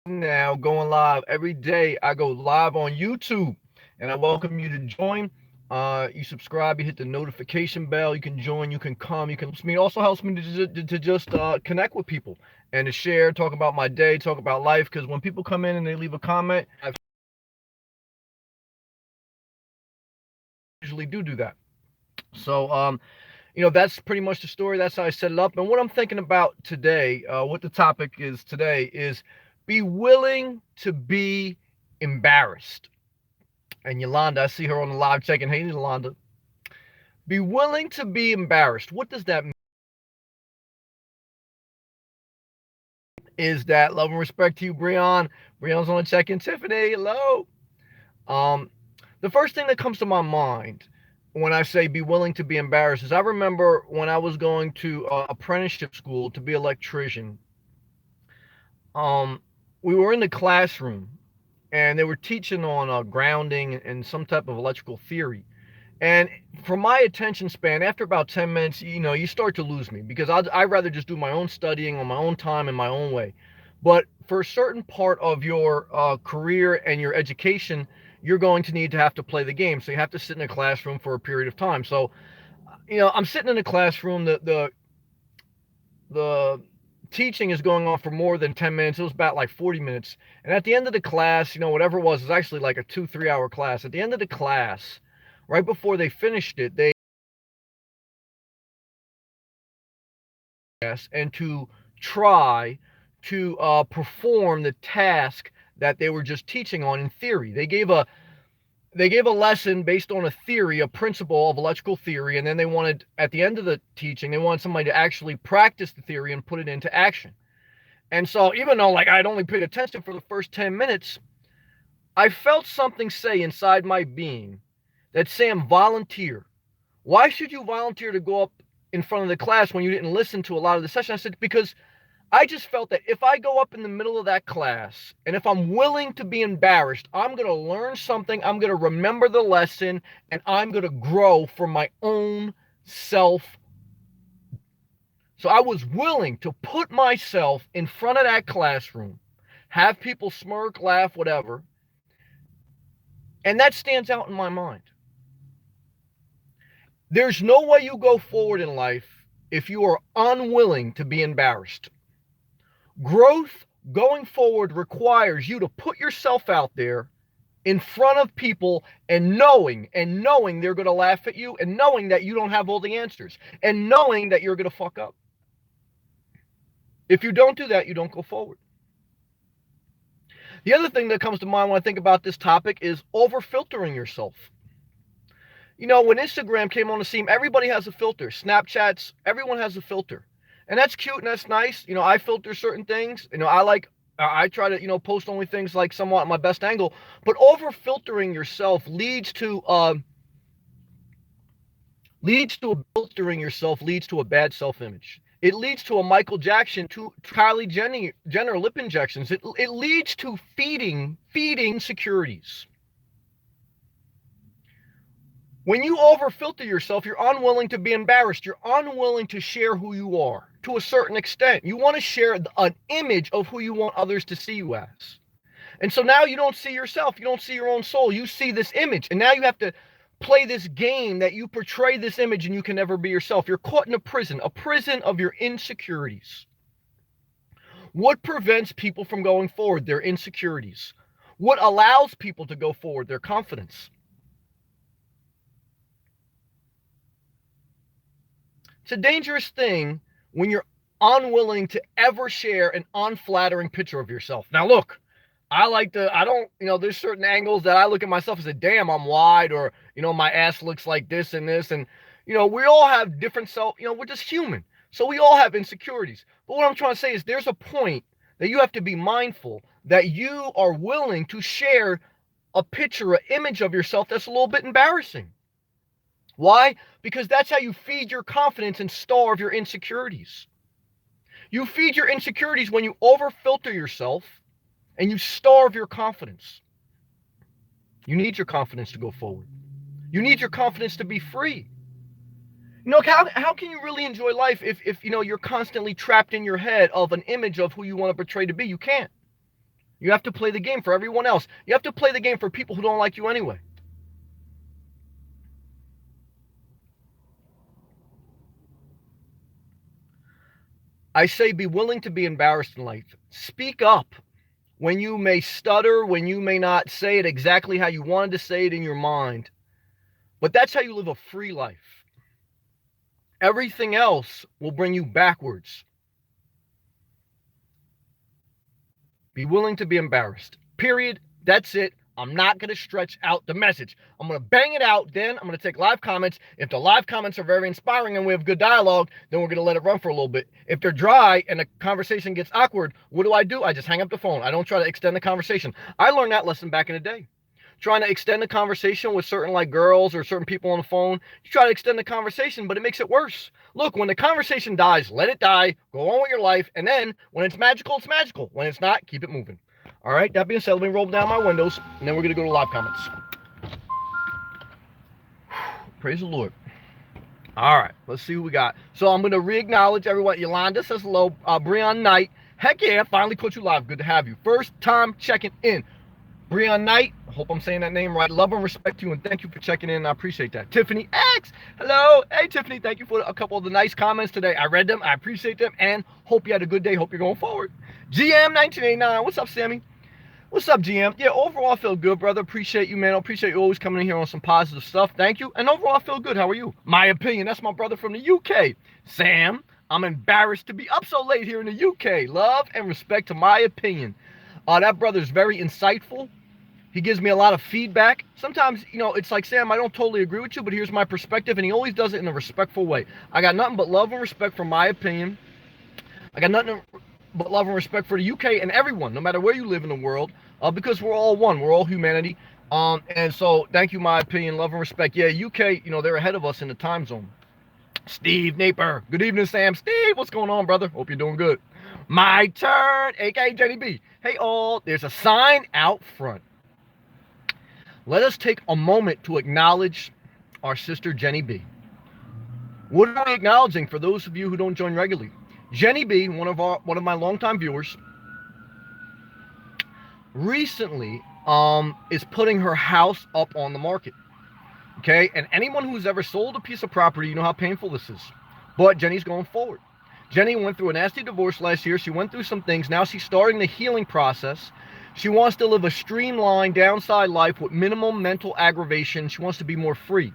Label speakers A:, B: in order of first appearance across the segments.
A: Now going live every day. I go live on YouTube, and I welcome you to join. You subscribe, you hit the notification bell. You can join, you can come, you can help me. It also helps me to just connect with people and to share, talk about my day, talk about life. Because when people come in and they leave a comment, I usually do that. So that's pretty much the story. That's how I set it up. And what I'm thinking about today, what the topic is today, is be willing to be embarrassed. And Yolanda, I see her on the live checking. Hey, Yolanda. Be willing to be embarrassed. What does that mean? Is that love and respect to you, Breon? Breon's on the check-in. Tiffany, hello. Um, the first thing that comes to my mind when I say be willing to be embarrassed is I remember when I was going to apprenticeship school to be an electrician. Um, we were in the classroom and they were teaching on grounding and some type of electrical theory. And for my attention span, after about 10 minutes, you start to lose me because I'd rather just do my own studying on my own time in my own way. But for a certain part of your career and your education, you're going to need to have to play the game. So you have to sit in a classroom for a period of time. So, I'm sitting in a classroom. The teaching is going on for more than 10 minutes. It was about like 40 minutes. And at the end of the class, whatever it was actually like a 2, 3 hour class. At the end of the class, right before they finished it, they and to try to perform the task that they were just teaching on in theory. They gave a lesson based on a theory, a principle of electrical theory, and then they wanted at the end of the teaching, they wanted somebody to actually practice the theory and put it into action. And so even though like I'd only paid attention for the first 10 minutes, I felt something say inside my being that Sam, volunteer. Why should you volunteer to go up in front of the class when you didn't listen to a lot of the session? I said, because I just felt that if I go up in the middle of that class and if I'm willing to be embarrassed, I'm going to learn something, I'm going to remember the lesson, and I'm going to grow for my own self. So I was willing to put myself in front of that classroom, have people smirk, laugh, whatever. And that stands out in my mind. There's no way you go forward in life if you are unwilling to be embarrassed. Growth going forward requires you to put yourself out there in front of people and knowing they're going to laugh at you and knowing that you don't have all the answers and knowing that you're going to fuck up. If you don't do that, you don't go forward. The other thing that comes to mind when I think about this topic is over filtering yourself. When Instagram came on the scene, everybody has a filter. Snapchats, everyone has a filter. And that's cute and that's nice. I filter certain things. I try to, post only things like somewhat my best angle. But over filtering yourself leads to a bad self-image. It leads to a Michael Jackson, to Kylie Jenner lip injections. It leads to feeding insecurities. When you overfilter yourself, you're unwilling to be embarrassed. You're unwilling to share who you are to a certain extent. You want to share an image of who you want others to see you as. And so now you don't see yourself. You don't see your own soul. You see this image. And now you have to play this game that you portray this image and you can never be yourself. You're caught in a prison of your insecurities. What prevents people from going forward? Their insecurities. What allows people to go forward? Their confidence. It's a dangerous thing when you're unwilling to ever share an unflattering picture of yourself. Now, look, I don't, there's certain angles that I look at myself and say, damn, I'm wide, or, my ass looks like this and this. And, we all have different self, we're just human. So we all have insecurities. But what I'm trying to say is there's a point that you have to be mindful that you are willing to share a picture, an image of yourself that's a little bit embarrassing. Why? Because that's how you feed your confidence and starve your insecurities. You feed your insecurities when you overfilter yourself and you starve your confidence. You need your confidence to go forward. You need your confidence to be free. How can you really enjoy life if you're constantly trapped in your head of an image of who you want to portray to be? You can't. You have to play the game for everyone else. You have to play the game for people who don't like you anyway. I say be willing to be embarrassed in life. Speak up when you may stutter, when you may not say it exactly how you wanted to say it in your mind. But that's how you live a free life. Everything else will bring you backwards. Be willing to be embarrassed. Period. That's it. I'm not going to stretch out the message. I'm going to bang it out. Then I'm going to take live comments. If the live comments are very inspiring and we have good dialogue, then we're going to let it run for a little bit. If they're dry and the conversation gets awkward, what do? I just hang up the phone. I don't try to extend the conversation. I learned that lesson back in the day. Trying to extend the conversation with certain like girls or certain people on the phone, you try to extend the conversation, but it makes it worse. Look, when the conversation dies, let it die, go on with your life, and then when it's magical, it's magical. When it's not, keep it moving. All right, that being said, let me roll down my windows, and then we're going to go to live comments. Praise the Lord. All right, let's see who we got. So I'm going to re-acknowledge everyone. Yolanda says hello. Breon Knight. Heck yeah, finally caught you live. Good to have you. First time checking in. Breon Knight, I hope I'm saying that name right. Love and respect to you, and thank you for checking in. I appreciate that. Tiffany X, hello. Hey, Tiffany, thank you for a couple of the nice comments today. I read them. I appreciate them, and hope you had a good day. Hope you're going forward. GM1989, what's up, Sammy? What's up, GM? Yeah, overall, I feel good, brother. Appreciate you, man. I appreciate you always coming in here on some positive stuff. Thank you. And overall, I feel good. How are you? My opinion. That's my brother from the UK. Sam, I'm embarrassed to be up so late here in the UK. Love and respect to my opinion. That brother's very insightful. He gives me a lot of feedback. Sometimes, it's like, Sam, I don't totally agree with you, but here's my perspective, and he always does it in a respectful way. I got nothing but love and respect for my opinion. I got nothing but love and respect for the UK and everyone, no matter where you live in the world, because we're all one. We're all humanity. And so, thank you, my opinion, love and respect. Yeah, UK, they're ahead of us in the time zone. Steve Naper. Good evening, Sam. Steve, what's going on, brother? Hope you're doing good. My turn, a.k.a. Jenny B. Hey, all, there's a sign out front. Let us take a moment to acknowledge our sister Jenny B. What are we acknowledging for those of you who don't join regularly? Jenny B, one of my longtime viewers, recently is putting her house up on the market. Okay, and anyone who's ever sold a piece of property, you know how painful this is. But Jenny's going forward. Jenny went through a nasty divorce last year. She went through some things. Now she's starting the healing process. She wants to live a streamlined, downside life with minimum mental aggravation. She wants to be more free.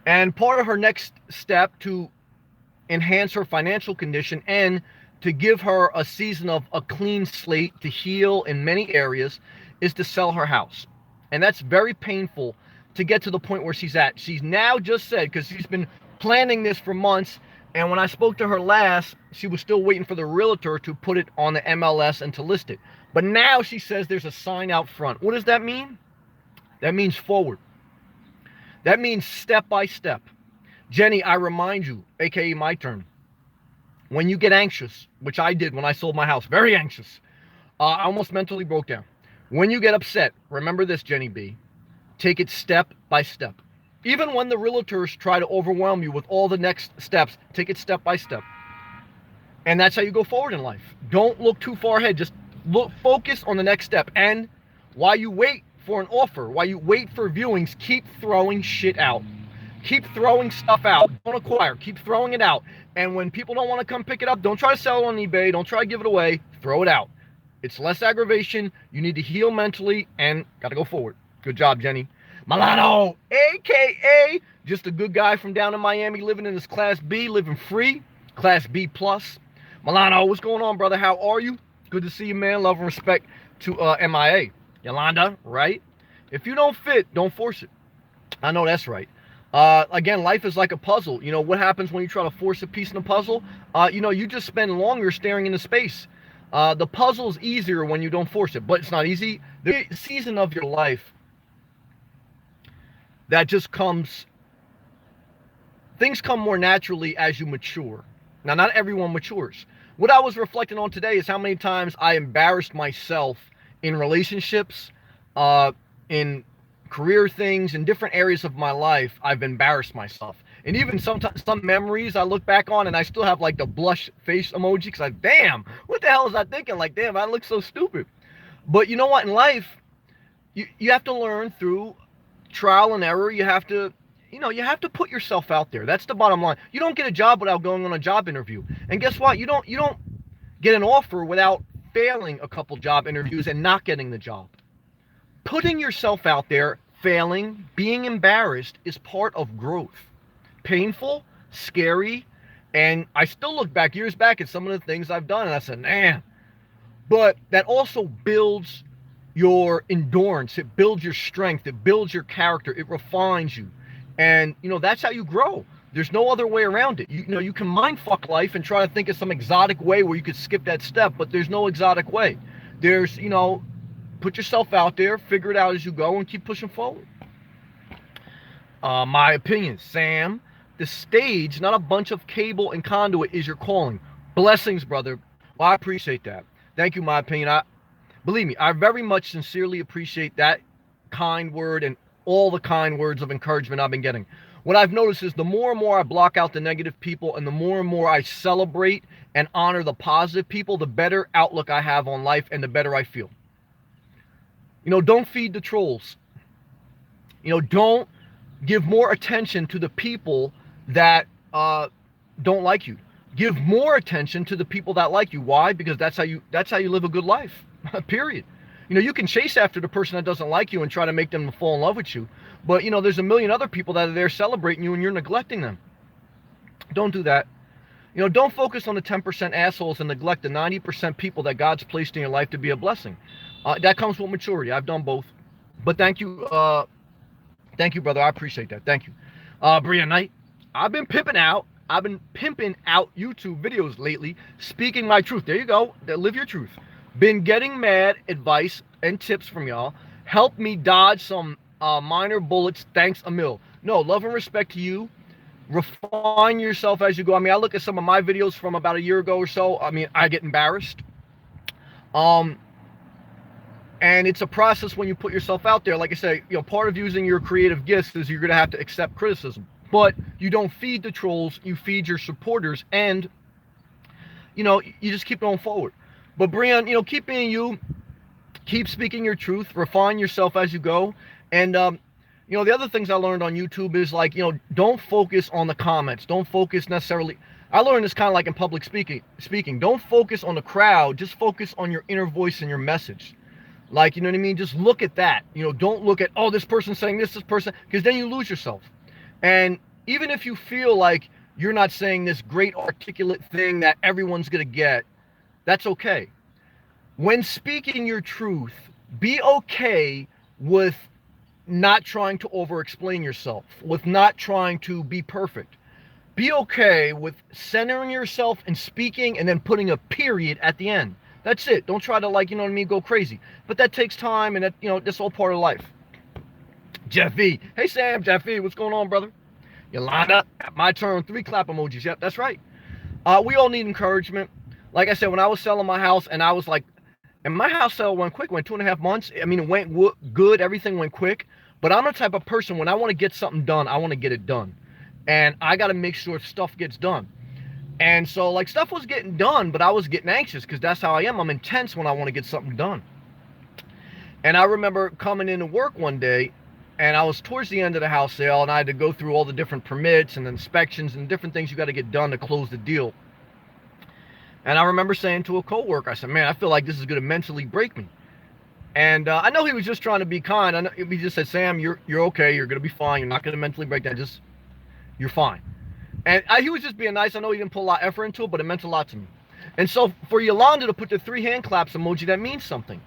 A: And part of her next step to enhance her financial condition and to give her a season of a clean slate to heal in many areas is to sell her house. And that's very painful to get to the point where she's at. She's now just said, because she's been planning this for months, and when I spoke to her last, she was still waiting for the realtor to put it on the MLS and to list it. But now she says there's a sign out front. What does that mean? That means forward. That means step by step. Jenny, I remind you, aka my turn, when you get anxious, which I did when I sold my house, very anxious, I almost mentally broke down. When you get upset, remember this, Jenny B, take it step by step. Even when the realtors try to overwhelm you with all the next steps, take it step by step. And that's how you go forward in life. Don't look too far ahead. Just focus on the next step. And while you wait for an offer, while you wait for viewings, keep throwing shit out. Keep throwing stuff out. Don't acquire. Keep throwing it out. And when people don't want to come pick it up, don't try to sell it on eBay. Don't try to give it away. Throw it out. It's less aggravation. You need to heal mentally and got to go forward. Good job, Jenny. Milano, a.k.a. just a good guy from down in Miami, living in his Class B, living free, Class B+. Milano, what's going on, brother? How are you? Good to see you, man. Love and respect to MIA. Yolanda, right? If you don't fit, don't force it. I know that's right. Again, life is like a puzzle. You know, what happens when you try to force a piece in a puzzle? You just spend longer staring into space. The puzzle is easier when you don't force it, but it's not easy. The season of your life that just comes, things come more naturally as you mature. Now, not everyone matures. What I was reflecting on today is how many times I embarrassed myself in relationships, in career things, in different areas of my life. I've embarrassed myself. And even sometimes some memories I look back on and I still have like the blush face emoji because I, damn, what the hell was I thinking? Like, damn, I look so stupid. But you know what? In life, you have to learn through trial and error. You have to, you have to put yourself out there. That's the bottom line. You don't get a job without going on a job interview. And guess what? You don't get an offer without failing a couple job interviews and not getting the job. Putting yourself out there, failing, being embarrassed is part of growth. Painful, scary, and I still look back years back at some of the things I've done and I said, man, but that also builds your endurance, it builds your strength, it builds your character, it refines you. And that's how you grow. There's no other way around it. You can mind fuck life and try to think of some exotic way where you could skip that step, but there's no exotic way. There's, put yourself out there, figure it out as you go, and keep pushing forward. My opinion, Sam, the stage, not a bunch of cable and conduit, is your calling. Blessings, brother. Well, I appreciate that. Thank you, my opinion. Believe me, I very much sincerely appreciate that kind word and all the kind words of encouragement I've been getting. What I've noticed is the more and more I block out the negative people and the more I celebrate and honor the positive people, the better outlook I have on life and the better I feel. Don't feed the trolls. Don't give more attention to the people that don't like you. Give more attention to the people that like you. Why? Because that's how you live a good life. Period. You can chase after the person that doesn't like you and try to make them fall in love with you. But, there's a million other people that are there celebrating you and you're neglecting them. Don't do that. Don't focus on the 10% assholes and neglect the 90% people that God's placed in your life to be a blessing. That comes with maturity. I've done both. But thank you, brother. I appreciate that. Thank you. Bria Knight, I've been pimping out YouTube videos lately, speaking my truth. There you go. Live your truth. Been getting mad advice and tips from y'all. Help me dodge some minor bullets. Thanks a mil. No, love and respect to you. Refine yourself as you go. I mean, I look at some of my videos from about a year ago or so. I mean, I get embarrassed. And it's a process when you put yourself out there. Like I say, part of using your creative gifts is you're going to have to accept criticism. But you don't feed the trolls. You feed your supporters. And, you just keep going forward. But Brian, keep being you. Keep speaking your truth. Refine yourself as you go. And, the other things I learned on YouTube is like, don't focus on the comments. Don't focus necessarily. I learned this kind of like in public speaking. Don't focus on the crowd. Just focus on your inner voice and your message. Like, you know what I mean? Just look at that. Don't look at, oh, this person's saying this person, because then you lose yourself. And even if you feel like you're not saying this great articulate thing that everyone's going to get, that's okay. When speaking your truth, be okay with not trying to over-explain yourself, with not trying to be perfect. Be okay with centering yourself and speaking and then putting a period at the end. That's it. Don't try to go crazy. But that takes time and that's all part of life. Jeff E. Hey, Sam, Jeff E. What's going on, brother? Yolanda, my turn. 3 clap emojis. Yep, that's right. We all need encouragement. Like I said, when I was selling my house and I was like, and my house sale went quick, went 2.5 months. I mean, it went good. Everything went quick. But I'm the type of person, when I want to get something done, I want to get it done. And I got to make sure stuff gets done. And so, like, stuff was getting done, but I was getting anxious because that's how I am. I'm intense when I want to get something done. And I remember coming into work one day, and I was towards the end of the house sale, and I had to go through all the different permits and inspections and different things you got to get done to close the deal. And I remember saying to a coworker, I said, man, I feel like this is going to mentally break me. And I know he was just trying to be kind. I know, he just said, Sam, you're okay. You're going to be fine. You're not going to mentally break down. You're fine. And he was just being nice. I know he didn't put a lot of effort into it, but it meant a lot to me. And so for Yolanda to put the 3 hand claps emoji, that means something.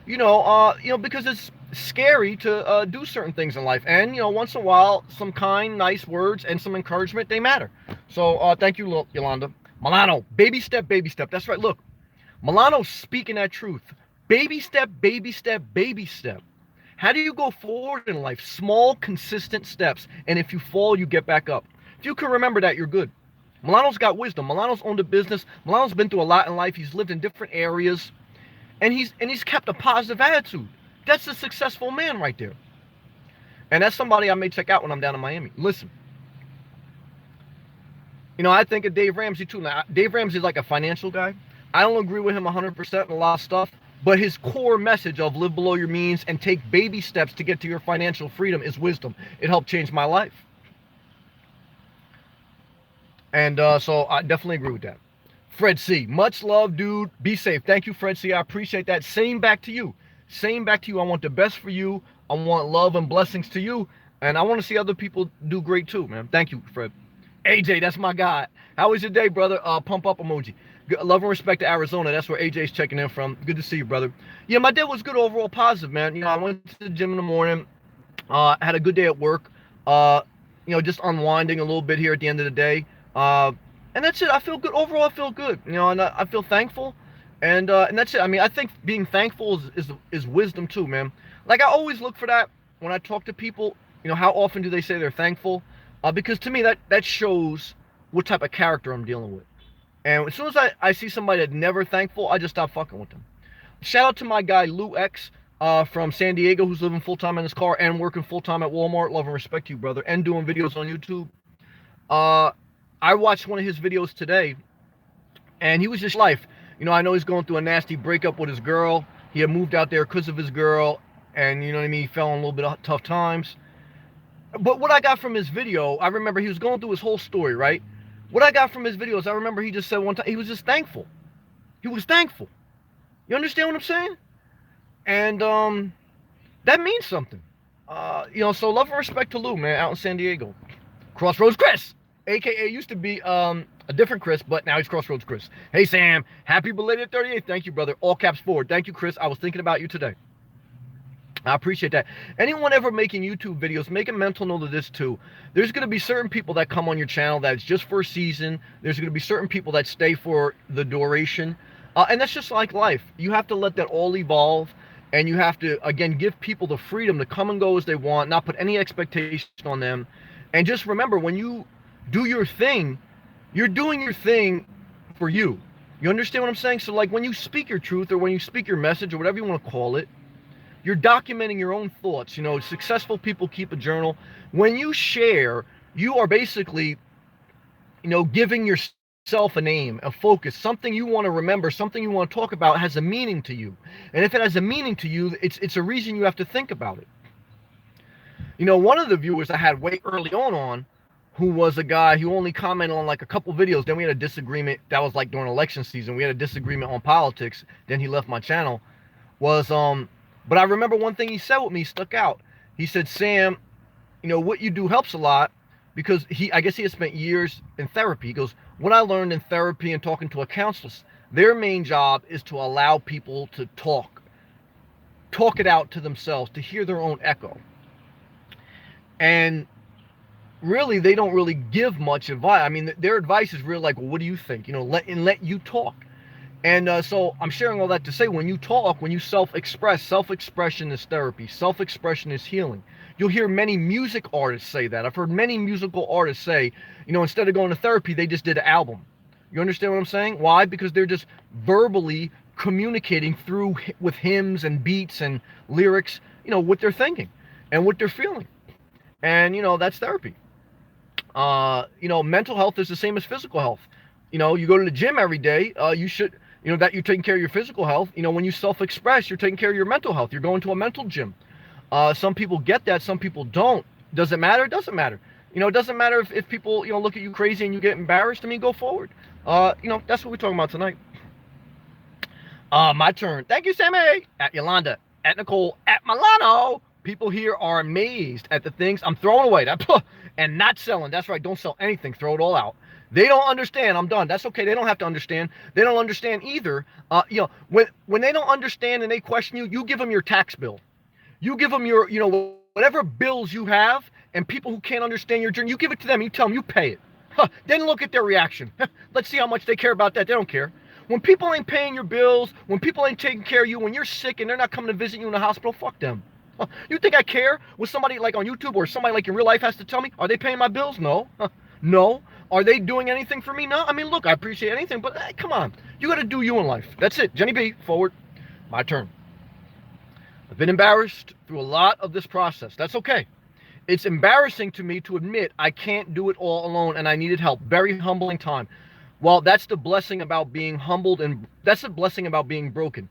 A: Because it's scary to do certain things in life. And, once in a while, some kind, nice words and some encouragement, they matter. So thank you, Yolanda. Milano, baby step, baby step. That's right. Look, Milano's speaking that truth. Baby step, baby step, baby step. How do you go forward in life? Small, consistent steps. And if you fall, you get back up. If you can remember that, you're good. Milano's got wisdom. Milano's owned a business. Milano's been through a lot in life. He's lived in different areas. And he's kept a positive attitude. That's a successful man right there. And that's somebody I may check out when I'm down in Miami. Listen, I think of Dave Ramsey too. Now, Dave Ramsey is like a financial guy. I don't agree with him 100% in a lot of stuff, but his core message of live below your means and take baby steps to get to your financial freedom is wisdom. It helped change my life. And so I definitely agree with that. Fred C. Much love, dude. Be safe. Thank you, Fred C. I appreciate that. Same back to you. Same back to you. I want the best for you. I want love and blessings to you. And I want to see other people do great too, man. Thank you, Fred. AJ, that's my guy. How was your day, brother? Pump up emoji. Love and respect to Arizona. That's where AJ's checking in from. Good to see you, brother. Yeah, my day was good overall, positive, man. I went to the gym in the morning. Had a good day at work. Just unwinding a little bit here at the end of the day. And that's it. I feel good overall. I feel good. And I feel thankful. And that's it. I mean, I think being thankful is wisdom too, man. Like I always look for that when I talk to people. How often do they say they're thankful? Because to me that shows what type of character I'm dealing with. And as soon as I see somebody that's never thankful, I just stop fucking with them. Shout out to my guy Lou X from San Diego, who's living full-time in his car and working full-time at Walmart. Love and respect to you, brother. And doing videos on YouTube. I watched one of his videos today, and he was just life. I know he's going through a nasty breakup with his girl. He had moved out there because of his girl, and you know what I mean, he fell in a little bit of tough times. But what I got from his video, I remember he was going through his whole story, right? What I got from his videos, I remember he just said one time, he was just thankful. He was thankful. You understand what I'm saying? And that means something. So love and respect to Lou, man, out in San Diego. Crossroads Chris, a.k.a. used to be a different Chris, but now he's Crossroads Chris. Hey, Sam, happy belated 38th. Thank you, brother. All caps forward. Thank you, Chris. I was thinking about you today. I appreciate that. Anyone ever making YouTube videos, make a mental note of this too. There's going to be certain people that come on your channel that's just for a season. There's going to be certain people that stay for the duration. And that's just like life. You have to let that all evolve. And you have to, again, give people the freedom to come and go as they want, not put any expectation on them. And just remember, when you do your thing, you're doing your thing for you. You understand what I'm saying? So like when you speak your truth or when you speak your message or whatever you want to call it, you're documenting your own thoughts. Successful people keep a journal. When you share, you are basically, giving yourself a name, a focus, something you want to remember, something you want to talk about has a meaning to you. And if it has a meaning to you, it's a reason you have to think about it. One of the viewers I had way early on, who was a guy who only commented on like a couple videos. Then we had a disagreement. That was like during election season. We had a disagreement on politics. Then he left my channel. But I remember one thing he said with me stuck out. He said, Sam, what you do helps a lot, because I guess he had spent years in therapy. He goes, what I learned in therapy and talking to a counselor, their main job is to allow people to talk it out to themselves, to hear their own echo. And really, they don't really give much advice. I mean, their advice is really like, well, what do you think? Let you talk. And so I'm sharing all that to say, when you talk, when you self-express, self-expression is therapy. Self-expression is healing. You'll hear many music artists say that. I've heard many musical artists say, instead of going to therapy, they just did an album. You understand what I'm saying? Why? Because they're just verbally communicating with hymns and beats and lyrics, what they're thinking and what they're feeling. And, that's therapy. Mental health is the same as physical health. You go to the gym every day, you should... that you're taking care of your physical health. When you self-express, you're taking care of your mental health. You're going to a mental gym. Some people get that, some people don't. Does it matter? It doesn't matter. It doesn't matter if people, look at you crazy and you get embarrassed. I mean, go forward. That's what we're talking about tonight. My turn. Thank you, Sammy. At Yolanda, at Nicole, at Milano. People here are amazed at the things I'm throwing away. And not selling. That's right. Don't sell anything. Throw it all out. They don't understand. I'm done. That's okay. They don't have to understand. They don't understand either. When they don't understand and they question you, you give them your tax bill. You give them your, whatever bills you have, and people who can't understand your journey, you give it to them. You tell them you pay it. Then look at their reaction. Let's see how much they care about that. They don't care. When people ain't paying your bills, when people ain't taking care of you, when you're sick and they're not coming to visit you in the hospital, fuck them. You think I care what somebody like on YouTube or somebody like in real life has to tell me? Are they paying my bills? No. No. Are they doing anything for me? No. I mean, look, I appreciate anything, but come on. You got to do you in life. That's it. Jenny B, forward. My turn. I've been embarrassed through a lot of this process. That's okay. It's embarrassing to me to admit I can't do it all alone and I needed help. Very humbling time. Well, that's the blessing about being humbled, and that's the blessing about being broken.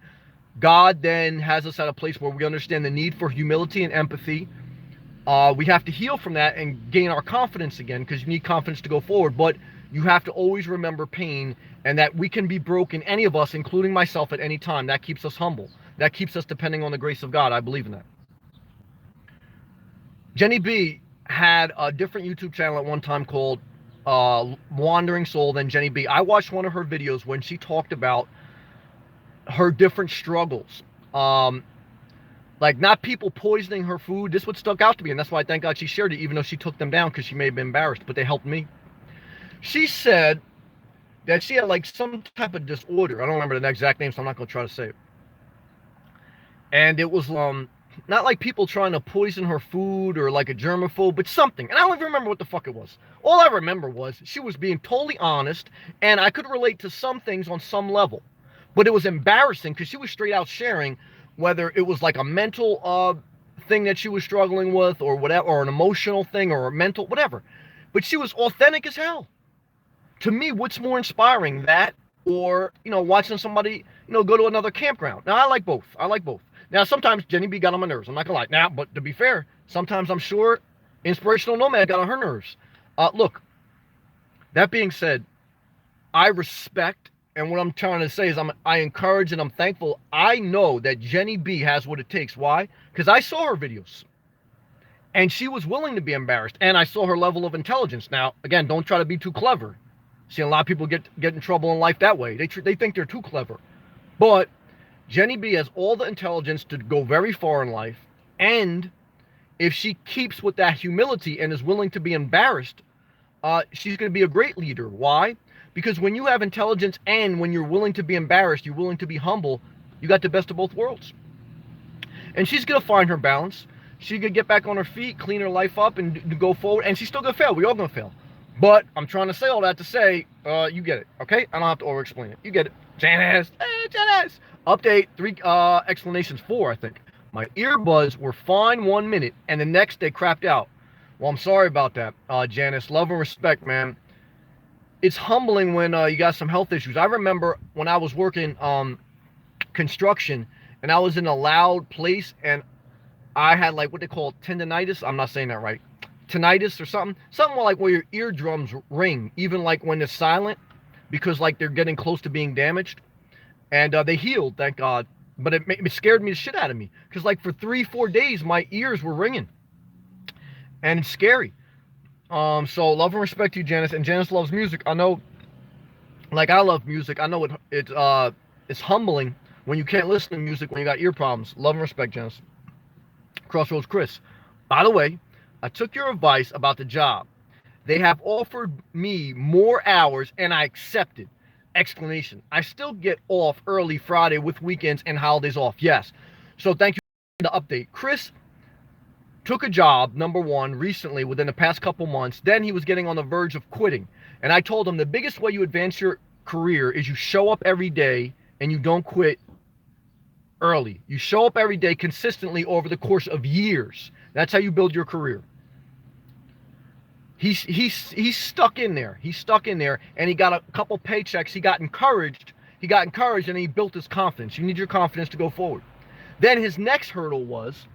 A: God then has us at a place where we understand the need for humility and empathy. We have to heal from that and gain our confidence again, because you need confidence to go forward. But you have to always remember pain, and that we can be broken, any of us, including myself, at any time. That keeps us humble. That keeps us depending on the grace of God. I believe in that. Jenny B had a different YouTube channel at one time called Wandering Soul than Jenny B. I watched one of her videos when she talked about her different struggles. Like not people poisoning her food. This what stuck out to me, and that's why I thank God she shared it, even though she took them down because she may have been embarrassed, but they helped me. She said that she had like some type of disorder. I don't remember the exact name, so I'm not going to try to say it. And it was not like people trying to poison her food or like a germaphobe, but something. And I don't even remember what the fuck it was. All I remember was she was being totally honest, and I could relate to some things on some level. But it was embarrassing because she was straight out sharing whether it was like a mental thing that she was struggling with, or whatever, or an emotional thing, or a mental, whatever. But she was authentic as hell. To me, what's more inspiring, that or, watching somebody, go to another campground? Now, I like both. Now, sometimes Jenny B got on my nerves. I'm not going to lie. Now, but to be fair, sometimes I'm sure Inspirational Nomad got on her nerves. Look, that being said, I respect, and what I'm trying to say is I encourage and I'm thankful. I know that Jenny B has what it takes. Why? Because I saw her videos. And she was willing to be embarrassed. And I saw her level of intelligence. Now, again, don't try to be too clever. See, a lot of people get in trouble in life that way. They think they're too clever. But Jenny B has all the intelligence to go very far in life. And if she keeps with that humility and is willing to be embarrassed, she's going to be a great leader. Why? Because when you have intelligence and when you're willing to be embarrassed, you're willing to be humble, you got the best of both worlds. And she's going to find her balance. She's going to get back on her feet, clean her life up, and go forward. And she's still going to fail. We all going to fail. But I'm trying to say all that to say, you get it, okay? I don't have to over-explain it. You get it. Janice. Hey, Janice. Update 3, explanations 4, I think. My earbuds were fine 1 minute, and the next they crapped out. Well, I'm sorry about that, Janice. Love and respect, man. It's humbling when you got some health issues. I remember when I was working construction, and I was in a loud place, and I had like what they call tendonitis. I'm not saying that right. Tinnitus or something like where your eardrums ring, even like when it's silent, because like they're getting close to being damaged. And they healed, thank God. But it scared me the shit out of me, because like for 3-4 days my ears were ringing, and it's scary. So love and respect to you, Janice. And Janice loves music. I know, like I love music. I know it's humbling when you can't listen to music when you got ear problems. Love and respect, Janice. Crossroads Chris. By the way, I took your advice about the job. They have offered me more hours and I accepted. Explanation. I still get off early Friday with weekends and holidays off. Yes. So thank you for the update. Chris took a job, number one, recently within the past couple months. Then he was getting on the verge of quitting. And I told him the biggest way you advance your career is you show up every day and you don't quit early. You show up every day consistently over the course of years. That's how you build your career. He's stuck in there. He's stuck in there, and he got a couple paychecks. He got encouraged, and he built his confidence. You need your confidence to go forward. Then his next hurdle was,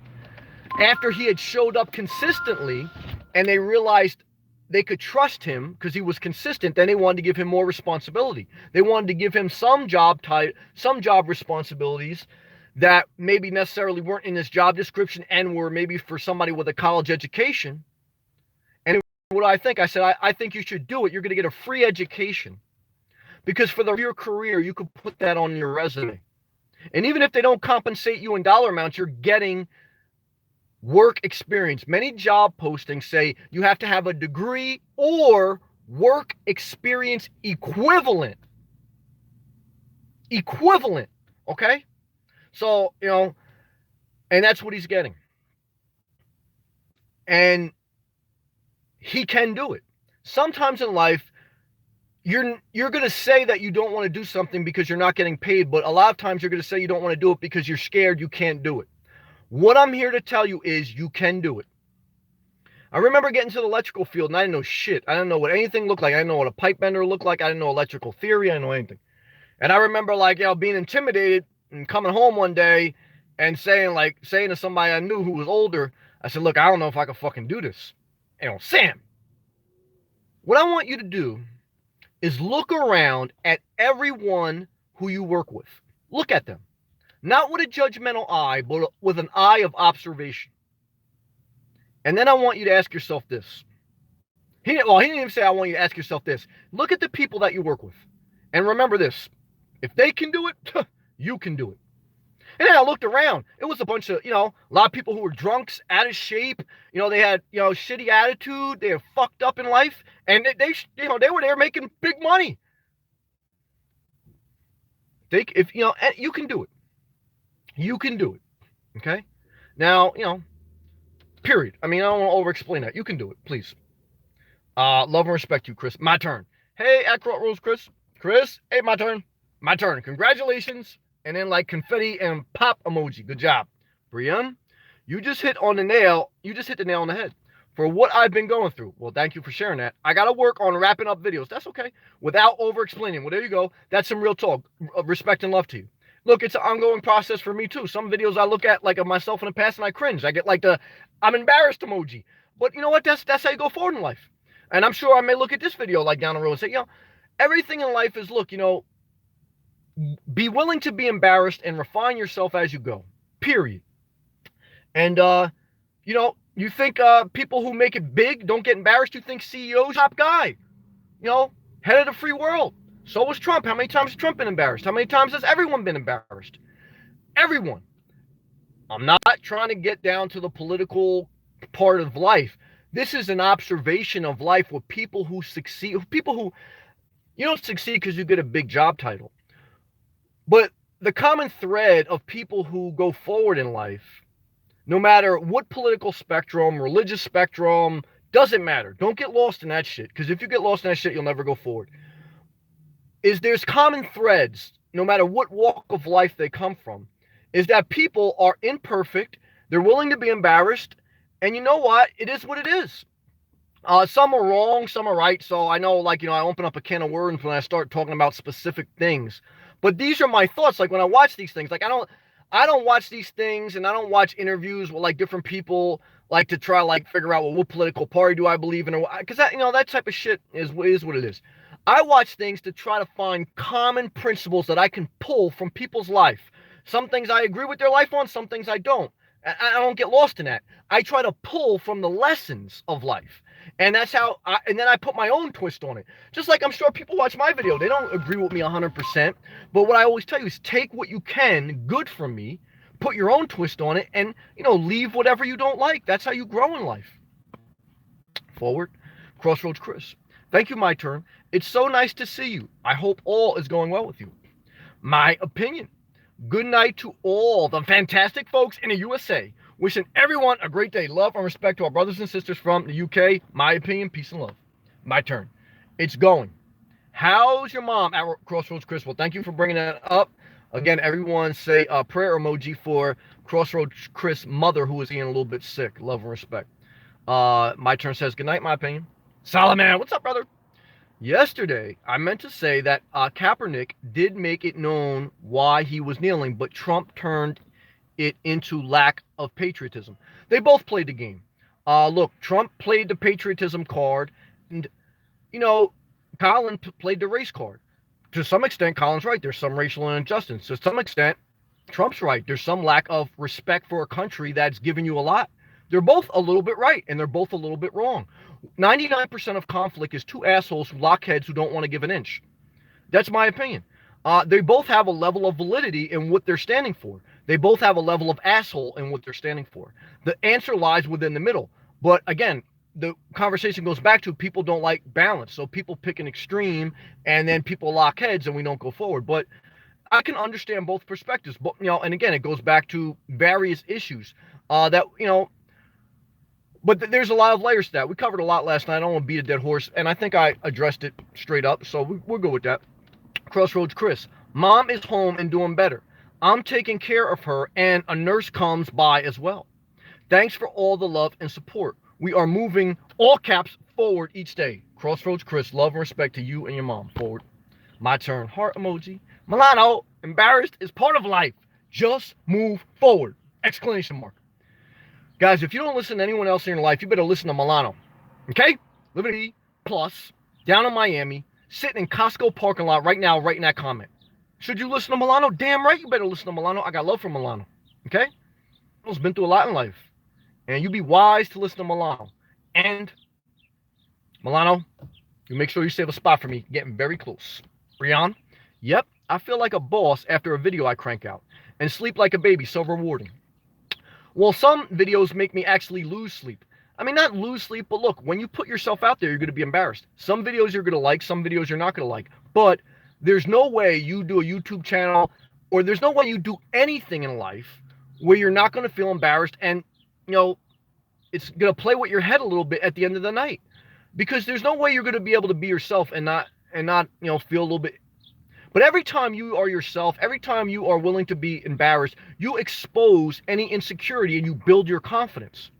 A: after he had showed up consistently, and they realized they could trust him because he was consistent, then they wanted to give him more responsibility. They wanted to give him some job responsibilities that maybe necessarily weren't in his job description and were maybe for somebody with a college education. And what I think, I said, I think you should do it. You're going to get a free education, because for your career, you could put that on your resume. And even if they don't compensate you in dollar amounts, you're getting work experience. Many job postings say you have to have a degree or work experience equivalent. Okay? So, and that's what he's getting. And he can do it. Sometimes in life, you're going to say that you don't want to do something because you're not getting paid, but a lot of times you're going to say you don't want to do it because you're scared you can't do it. What I'm here to tell you is you can do it. I remember getting to the electrical field and I didn't know shit. I didn't know what anything looked like. I didn't know what a pipe bender looked like. I didn't know electrical theory. I didn't know anything. And I remember like, being intimidated and coming home one day and saying to somebody I knew who was older, I said, look, I don't know if I can fucking do this. Sam, what I want you to do is look around at everyone who you work with. Look at them. Not with a judgmental eye, but with an eye of observation. And then I want you to ask yourself this. He didn't even say I want you to ask yourself this. Look at the people that you work with. And remember this. If they can do it, you can do it. And then I looked around. It was a bunch of, a lot of people who were drunks, out of shape. They had, shitty attitude. They were fucked up in life. And they were there making big money. You can do it. You can do it. Okay? Now, period. I mean, I don't want to over-explain that. You can do it, please. Love and respect you, Chris. My turn. Hey, at Rose, Chris. Chris, hey, my turn. My turn. Congratulations. And then like confetti and pop emoji. Good job. Brian, you just hit the nail on the head for what I've been going through. Well, thank you for sharing that. I got to work on wrapping up videos. That's okay. Without over-explaining. Well, there you go. That's some real talk. Respect and love to you. Look, it's an ongoing process for me too. Some videos I look at like of myself in the past and I cringe. I get like I'm embarrassed emoji. But you know what? That's how you go forward in life. And I'm sure I may look at this video like down the road and say, everything in life is, look, be willing to be embarrassed and refine yourself as you go. Period. And you think people who make it big don't get embarrassed? You think CEOs top guy, head of the free world. So was Trump. How many times has Trump been embarrassed? How many times has everyone been embarrassed? Everyone. I'm not trying to get down to the political part of life. This is an observation of life with people who succeed, people who, you don't succeed because you get a big job title. But the common thread of people who go forward in life, no matter what political spectrum, religious spectrum, doesn't matter. Don't get lost in that shit. Because if you get lost in that shit, you'll never go forward. There's common threads, no matter what walk of life they come from, is that people are imperfect, they're willing to be embarrassed, and you know what? It is what it is. Some are wrong, some are right, so I know, I open up a can of worms when I start talking about specific things. But these are my thoughts, when I watch these things, I don't watch these things, and I don't watch interviews with, different people, to try, figure out, what political party do I believe in, or because that type of shit is what it is. I watch things to try to find common principles that I can pull from people's life. Some things I agree with their life on, some things I don't. I don't get lost in that. I try to pull from the lessons of life. And that's how, and then I put my own twist on it. Just like I'm sure people watch my video, they don't agree with me 100%. But what I always tell you is take what you can, good from me, put your own twist on it, and, leave whatever you don't like. That's how you grow in life. Forward, Crossroads Chris. Thank you, my turn. It's so nice to see you. I hope all is going well with you. My opinion. Good night to all the fantastic folks in the USA. Wishing everyone a great day. Love and respect to our brothers and sisters from the UK. My opinion, peace and love. My turn. It's going. How's your mom at Crossroads Chris? Well, thank you for bringing that up. Again, everyone say a prayer emoji for Crossroads Chris' mother, who is getting a little bit sick. Love and respect. My turn says good night, my opinion. Solomon, what's up, brother? Yesterday, I meant to say that Kaepernick did make it known why he was kneeling, but Trump turned it into lack of patriotism. They both played the game. Look, Trump played the patriotism card, and, Colin played the race card. To some extent, Colin's right. There's some racial injustice. To some extent, Trump's right. There's some lack of respect for a country that's given you a lot. They're both a little bit right, and they're both a little bit wrong. 99% of conflict is two assholes who lock heads who don't want to give an inch. That's my opinion. They both have a level of validity in what they're standing for. They both have a level of asshole in what they're standing for. The answer lies within the middle. But again, the conversation goes back to people don't like balance. So people pick an extreme and then people lock heads and we don't go forward. But I can understand both perspectives. But, and again, it goes back to various issues that, but there's a lot of layers to that. We covered a lot last night. I don't want to beat a dead horse. And I think I addressed it straight up. So we'll go with that. Crossroads Chris. Mom is home and doing better. I'm taking care of her and a nurse comes by as well. Thanks for all the love and support. We are moving all caps forward each day. Crossroads Chris, love and respect to you and your mom. Forward. My turn. Heart emoji. Milano, embarrassed is part of life. Just move forward. Exclamation mark. Guys, if you don't listen to anyone else in your life, you better listen to Milano. Okay? Liberty Plus, down in Miami, sitting in Costco parking lot right now, writing that comment. Should you listen to Milano? Damn right you better listen to Milano. I got love for Milano. Okay? Milano's been through a lot in life. And you be wise to listen to Milano. And Milano, you make sure you save a spot for me. Getting very close. Brian, yep, I feel like a boss after a video I crank out. And sleep like a baby, so rewarding. Well, some videos make me actually lose sleep. I mean, not lose sleep, but look, when you put yourself out there, you're going to be embarrassed. Some videos you're going to like, some videos you're not going to like. But there's no way you do a YouTube channel, or there's no way you do anything in life where you're not going to feel embarrassed, and, you know, it's going to play with your head a little bit at the end of the night. Because there's no way you're going to be able to be yourself and not, you know, feel a little bit. But every time you are yourself, every time you are willing to be embarrassed, you expose any insecurity and you build your confidence.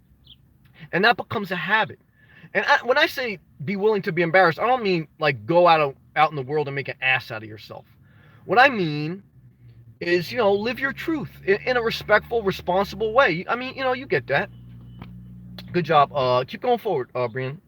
A: And that becomes a habit. And when I say be willing to be embarrassed, I don't mean like go out in the world and make an ass out of yourself. What I mean is, you know, live your truth in a respectful, responsible way. I mean, you know, you get that. Good job. Keep going forward, Brian.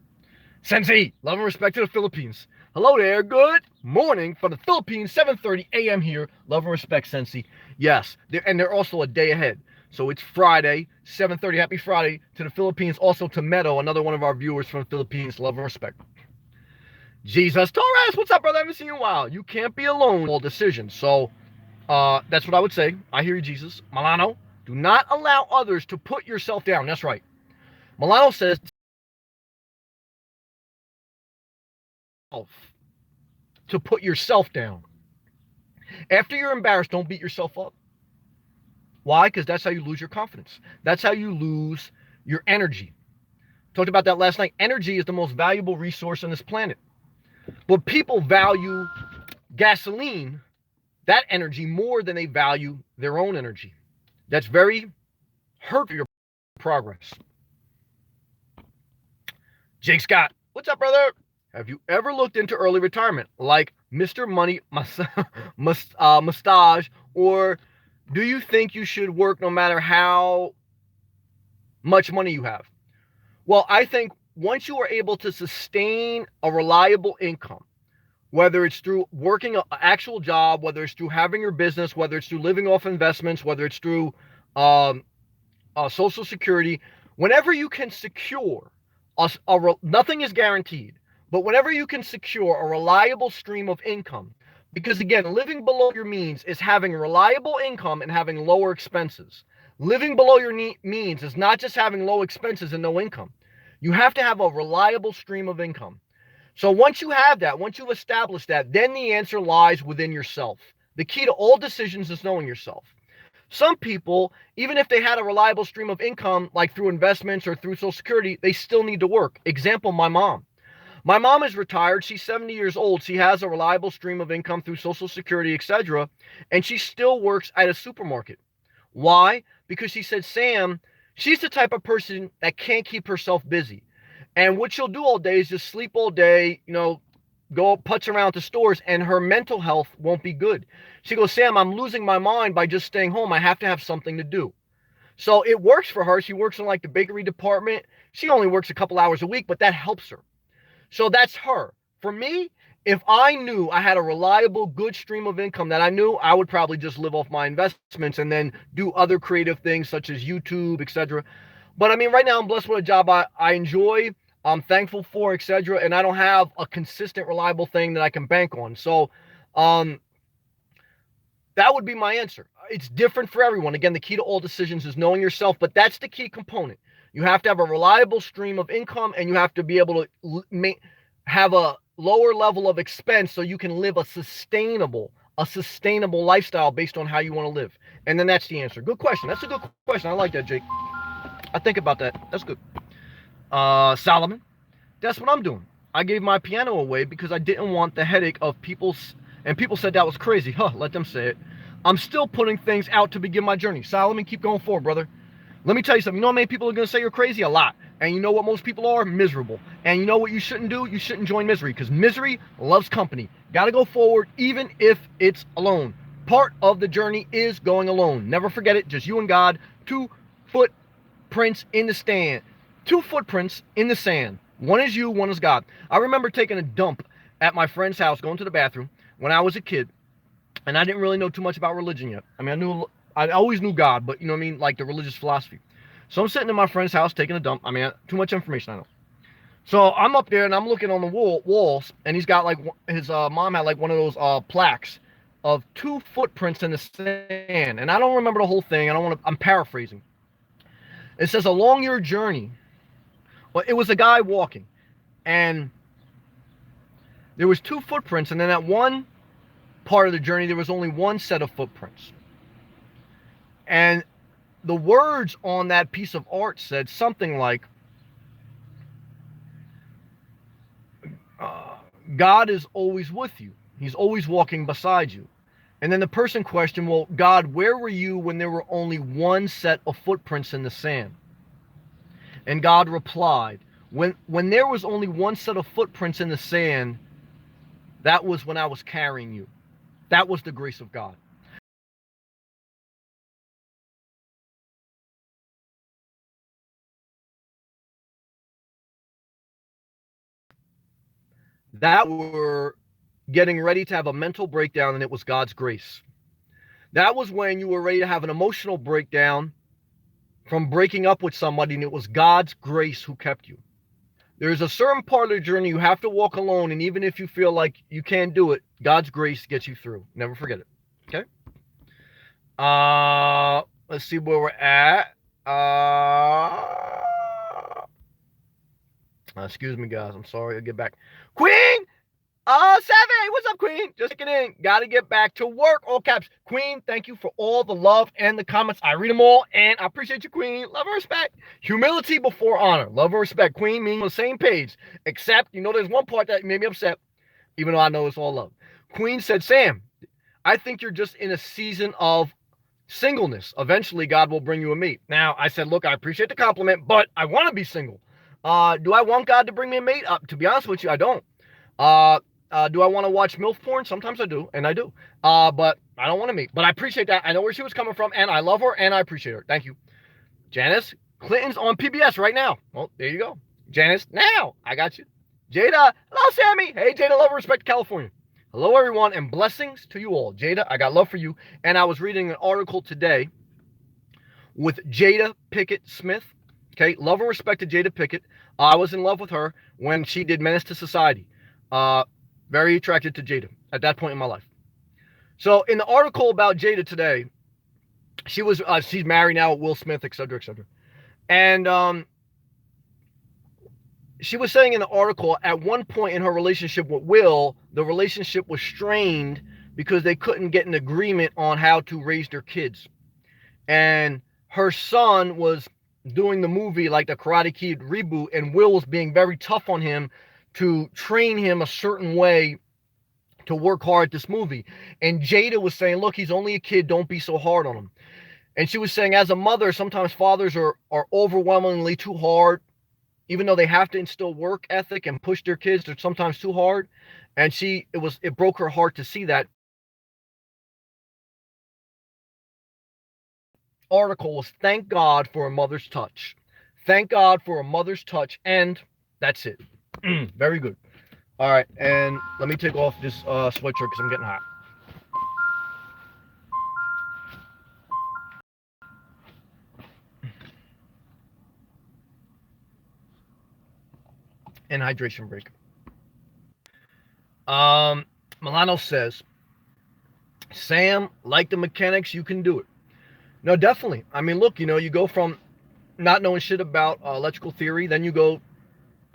A: Sensei, love and respect to the Philippines. Hello there. Good morning from the Philippines, 7:30 a.m. here. Love and respect, Sensei. Yes, they're also a day ahead. So it's Friday, 7:30. Happy Friday to the Philippines. Also to Meadow, another one of our viewers from the Philippines. Love and respect. Jesus Torres, what's up, brother? I haven't seen you in a while. You can't be alone in all decisions. So that's what I would say. I hear you, Jesus. Milano, do not allow others to put yourself down. That's right. Milano says to put yourself down. After you're embarrassed, don't beat yourself up. Why? Because that's how you lose your confidence. That's how you lose your energy. Talked about that last night. Energy is the most valuable resource on this planet. But people value gasoline, that energy, more than they value their own energy. That's very hurt for your progress. Jake Scott, what's up, brother? Have you ever looked into early retirement, like Mr. Money Mustache, or do you think you should work no matter how much money you have? Well, I think once you are able to sustain a reliable income, whether it's through working an actual job, whether it's through having your business, whether it's through living off investments, whether it's through Social Security, whenever you can secure, nothing is guaranteed, but whenever you can secure a reliable stream of income, because again, living below your means is having reliable income and having lower expenses. Living below your means is not just having low expenses and no income. You have to have a reliable stream of income. So once you have that, once you've established that, then the answer lies within yourself. The key to all decisions is knowing yourself. Some people, even if they had a reliable stream of income, like through investments or through Social Security, they still need to work. Example, my mom. My mom is retired. She's 70 years old. She has a reliable stream of income through Social Security, etc. And she still works at a supermarket. Why? Because she said, Sam, she's the type of person that can't keep herself busy. And what she'll do all day is just sleep all day, you know, go putz around to stores, and her mental health won't be good. She goes, Sam, I'm losing my mind by just staying home. I have to have something to do. So it works for her. She works in like the bakery department. She only works a couple hours a week, but that helps her. So that's her. For me, if I knew I had a reliable, good stream of income that I knew, I would probably just live off my investments and then do other creative things such as YouTube, etc. But I mean, right now I'm blessed with a job I enjoy, I'm thankful for, etc. And I don't have a consistent, reliable thing that I can bank on. So that would be my answer. It's different for everyone. Again, the key to all decisions is knowing yourself, but that's the key component. You have to have a reliable stream of income, and you have to be able to have a lower level of expense so you can live a sustainable lifestyle based on how you want to live. And then that's the answer. Good question. That's a good question. I like that, Jake. I think about that. That's good. Solomon, that's what I'm doing. I gave my piano away because I didn't want the headache of and people said that was crazy. Let them say it. I'm still putting things out to begin my journey. Solomon, keep going forward, brother. Let me tell you something. You know how many people are going to say you're crazy? A lot. And you know what most people are? Miserable. And you know what you shouldn't do? You shouldn't join misery, because misery loves company. Got to go forward even if it's alone. Part of the journey is going alone. Never forget it. Just you and God. 2 footprints in the stand. 2 footprints in the sand. One is you, one is God. I remember taking a dump at my friend's house, going to the bathroom when I was a kid, and I didn't really know too much about religion yet. I mean, I always knew God, but you know what I mean, like the religious philosophy. So I'm sitting in my friend's house taking a dump. I mean, too much information, I know. So I'm up there and I'm looking on the walls, and he's got like his mom had like one of those plaques of 2 footprints in the sand, and I don't remember the whole thing. I don't want to. I'm paraphrasing. It says, "Along your journey." Well, it was a guy walking, and there was 2 footprints, and then at one part of the journey there was only 1 set of footprints, and the words on that piece of art said something like, God is always with you. He's always walking beside you. And then the person questioned, well, God, where were you when there were only 1 set of footprints in the sand? And God replied, when there was only 1 set of footprints in the sand, that was when I was carrying you. That was the grace of God. That were getting ready to have a mental breakdown, and it was God's grace. That was when you were ready to have an emotional breakdown from breaking up with somebody, and it was God's grace who kept you. There's a certain part of the journey you have to walk alone, and even if you feel like you can't do it, God's grace gets you through. Never forget it. Okay? Let's see where we're at. Excuse me, guys. I'm sorry. I'll get back. Queen! Savvy, what's up, Queen? Just kicking in. Gotta get back to work. All caps. Queen, thank you for all the love and the comments. I read them all, and I appreciate you, Queen. Love and respect. Humility before honor. Love and respect. Queen, meaning on the same page. Except, you know, there's one part that made me upset, even though I know it's all love. Queen said, Sam, I think you're just in a season of singleness. Eventually, God will bring you a mate. Now, I said, look, I appreciate the compliment, but I want to be single. Do I want God to bring me a mate? To be honest with you, I don't. Do I want to watch MILF porn? Sometimes I do, and I do. But I don't want to meet. But I appreciate that. I know where she was coming from, and I love her, and I appreciate her. Thank you. Janice, Clinton's on PBS right now. Well, there you go. Janice, now. I got you. Jada, hello, Sammy. Hey, Jada, love and respect, California. Hello, everyone, and blessings to you all. Jada, I got love for you. And I was reading an article today with Jada Pinkett Smith. Okay, love and respect to Jada Pinkett. I was in love with her when she did Menace to Society. Very attracted to Jada at that point in my life. So in the article about Jada today, she's married now with Will Smith, etc., etc. And she was saying in the article, at one point in her relationship with Will, the relationship was strained because they couldn't get an agreement on how to raise their kids. And her son was doing the movie like the Karate Kid reboot, and Will was being very tough on him to train him a certain way to work hard at this movie. And Jada was saying, look, he's only a kid. Don't be so hard on him. And she was saying, as a mother, sometimes fathers are overwhelmingly too hard, even though they have to instill work ethic and push their kids. They're sometimes too hard. And it broke her heart to see that. Article was, thank God for a mother's touch. Thank God for a mother's touch. And that's it. Very good. All right, and let me take off this sweatshirt because I'm getting hot. And hydration break. Milano says, Sam, like the mechanics, you can do it. No, definitely. I mean, look, you know, you go from not knowing shit about electrical theory, then you go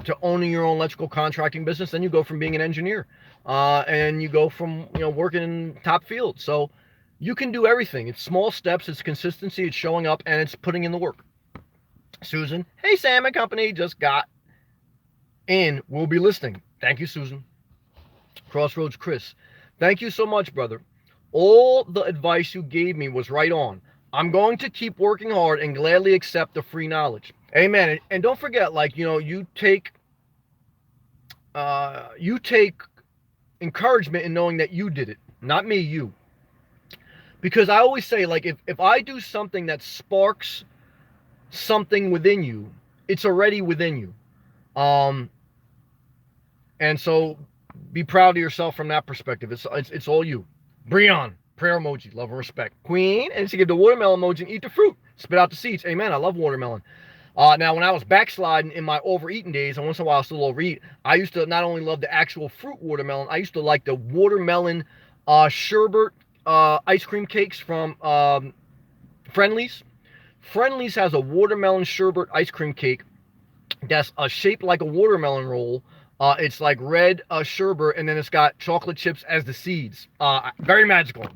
A: to owning your own electrical contracting business, then you go from being an engineer, and you go from, you know, working in top field. So you can do everything. It's small steps, it's consistency, it's showing up, and it's putting in the work. Susan, hey, Sam and company just got in. We'll be listening. Thank you, Susan. Crossroads Chris, thank you so much, brother. All the advice you gave me was right on. I'm going to keep working hard and gladly accept the free knowledge. Amen. And don't forget, like, you take encouragement in knowing that you did it, not me, you. Because I always say, like, if I do something that sparks something within you, it's already within you. Um, and so be proud of yourself from that perspective. It's all you. Breon, prayer emoji, love and respect. Queen, and she give the watermelon emoji and eat the fruit. Spit out the seeds. Amen. I love watermelon. Now, when I was backsliding in my overeating days, and once in a while I still overeat, I used to not only love the actual fruit watermelon, I used to like the watermelon sherbet ice cream cakes from Friendly's. Friendly's has a watermelon sherbet ice cream cake that's shaped like a watermelon roll. It's like red sherbet, and then it's got chocolate chips as the seeds. Very magical,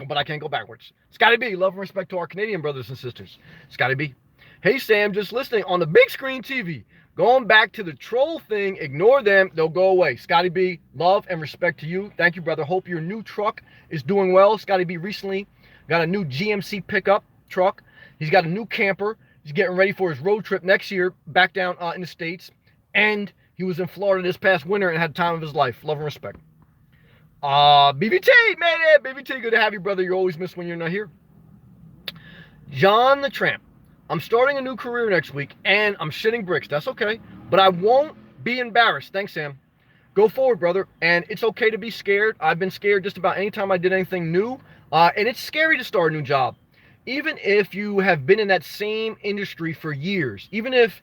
A: but I can't go backwards. Scotty B, love and respect to our Canadian brothers and sisters. Scotty B. Hey, Sam, just listening on the big screen TV. Going back to the troll thing, ignore them, they'll go away. Scotty B, love and respect to you. Thank you, brother. Hope your new truck is doing well. Scotty B recently got a new GMC pickup truck. He's got a new camper. He's getting ready for his road trip next year back down in the States. And he was in Florida this past winter and had the time of his life. Love and respect. BBT, man, BBT, good to have you, brother. You always miss when you're not here. John the Tramp. I'm starting a new career next week, and I'm shitting bricks. That's okay. But I won't be embarrassed. Thanks, Sam. Go forward, brother. And it's okay to be scared. I've been scared just about any time I did anything new. And it's scary to start a new job. Even if you have been in that same industry for years, even if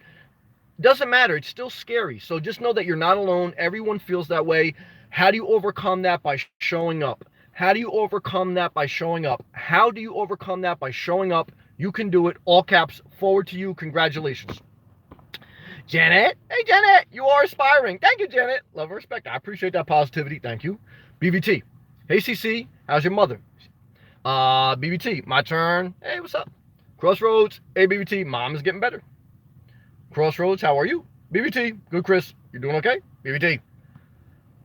A: doesn't matter, it's still scary. So just know that you're not alone. Everyone feels that way. How do you overcome that? By showing up. How do you overcome that? By showing up. How do you overcome that? By showing up. You can do it. All caps. Forward to you. Congratulations. Janet. Hey, Janet. You are aspiring. Thank you, Janet. Love and respect. I appreciate that positivity. Thank you. BBT. Hey, CC. How's your mother? BBT. My turn. Hey, what's up? Crossroads. Hey, BBT. Mom is getting better. Crossroads. How are you? BBT. Good, Chris. You doing okay? BBT.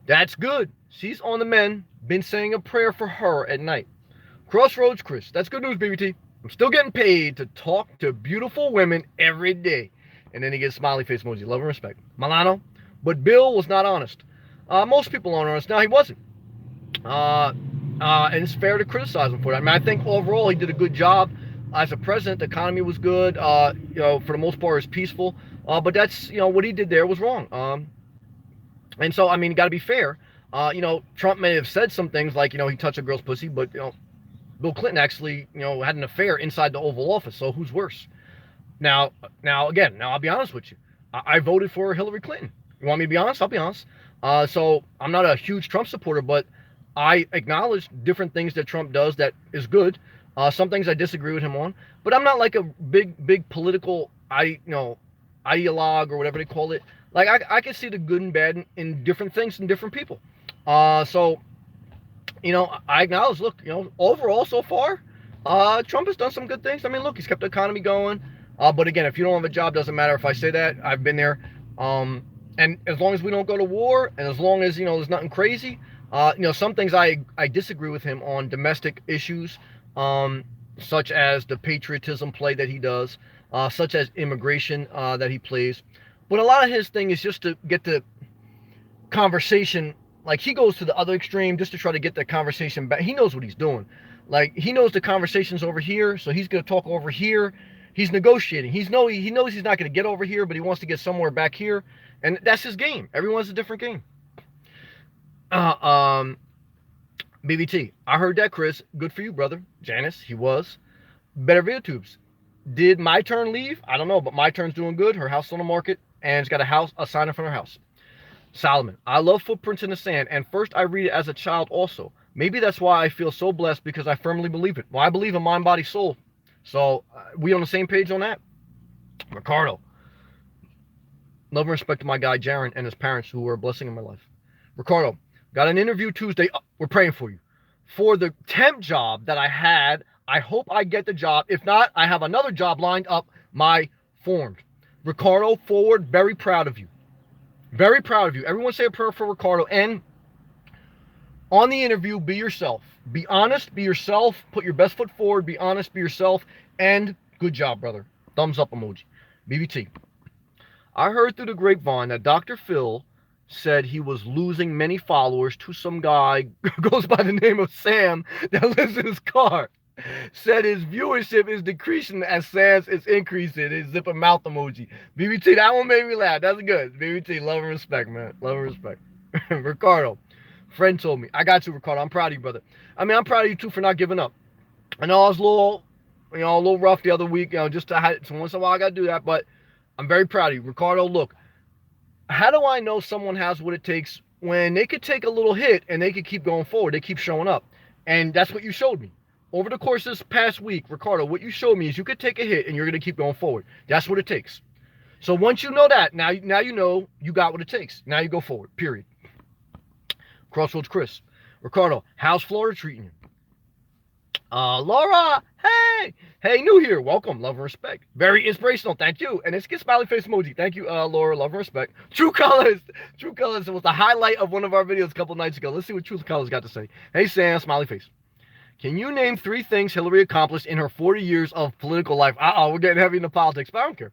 A: That's good. She's on the mend. Been saying a prayer for her at night. Crossroads, Chris. That's good news, BBT. I'm still getting paid to talk to beautiful women every day. And then he gets smiley face emoji. Love and respect. Milano. But Bill was not honest. Most people aren't honest. Now, he wasn't. And it's fair to criticize him for that. I mean, I think overall he did a good job. As a president, the economy was good. For the most part, it was peaceful. But that's, what he did there was wrong. And so, I mean, you got to be fair. Trump may have said some things like, he touched a girl's pussy, but, Bill Clinton actually, had an affair inside the Oval Office. So who's worse? Now, I'll be honest with you. I voted for Hillary Clinton. You want me to be honest? I'll be honest. So I'm not a huge Trump supporter, but I acknowledge different things that Trump does that is good. Some things I disagree with him on, but I'm not like a big political, ideologue or whatever they call it. Like I can see the good and bad in different things in different people. So I acknowledge, look, overall so far, Trump has done some good things. I mean, look, he's kept the economy going. But again, if you don't have a job, doesn't matter if I say that. I've been there. And as long as we don't go to war, and as long as, there's nothing crazy, some things I disagree with him on domestic issues, such as the patriotism play that he does, such as immigration that he plays. But a lot of his thing is just to get the conversation. Like, he goes to the other extreme just to try to get the conversation back. He knows what he's doing. Like, he knows the conversation's over here, so he's going to talk over here. He's negotiating. He knows he's not going to get over here, but he wants to get somewhere back here. And that's his game. Everyone's a different game. BBT. I heard that, Chris. Good for you, brother. Janice, he was. Better video tubes. Did my turn leave? I don't know, but my turn's doing good. Her house is on the market, and it's got a sign in front of her house. Solomon. I love footprints in the sand, and first I read it as a child also. Maybe that's why I feel so blessed, because I firmly believe it. Well, I believe in mind, body, soul. So we on the same page on that? Ricardo. Love and respect to my guy, Jaron, and his parents, who were a blessing in my life. Ricardo. Got an interview Tuesday. Oh, we're praying for you. For the temp job that I had, I hope I get the job. If not, I have another job lined up. My formed. Ricardo, forward. Very proud of you. Very proud of you. Everyone say a prayer for Ricardo. And on the interview, be yourself. Be honest. Be yourself. Put your best foot forward. Be honest. Be yourself. And good job, brother. Thumbs up emoji. BBT. I heard through the grapevine that Dr. Phil said he was losing many followers to some guy who goes by the name of Sam that lives in his car. Said his viewership is decreasing as Sam's is increasing. His zip a mouth emoji. BBT, that one made me laugh. That's good. BBT, love and respect, man. Love and respect. Ricardo, friend told me. I got you, Ricardo. I'm proud of you, brother. I mean, I'm proud of you too for not giving up. I know I was a little rough the other week. Just so once in a while I got to do that, but I'm very proud of you, Ricardo. Look, how do I know someone has what it takes when they could take a little hit and they could keep going forward? They keep showing up, and that's what you showed me over the course of this past week, Ricardo. What you showed me is you could take a hit and you're going to keep going forward. That's what it takes. So once you know that, now you know you got what it takes. Now you go forward. Period. Crossroads Chris, Ricardo, how's Florida treating you? Laura, hey, new here. Welcome, love and respect. Very inspirational, thank you. And it's get smiley face emoji. Thank you, Laura, love and respect. True Colors was the highlight of one of our videos a couple nights ago. Let's see what True Colors got to say. Hey, Sam, smiley face. Can you name 3 things Hillary accomplished in her 40 years of political life? We're getting heavy into politics, but I don't care.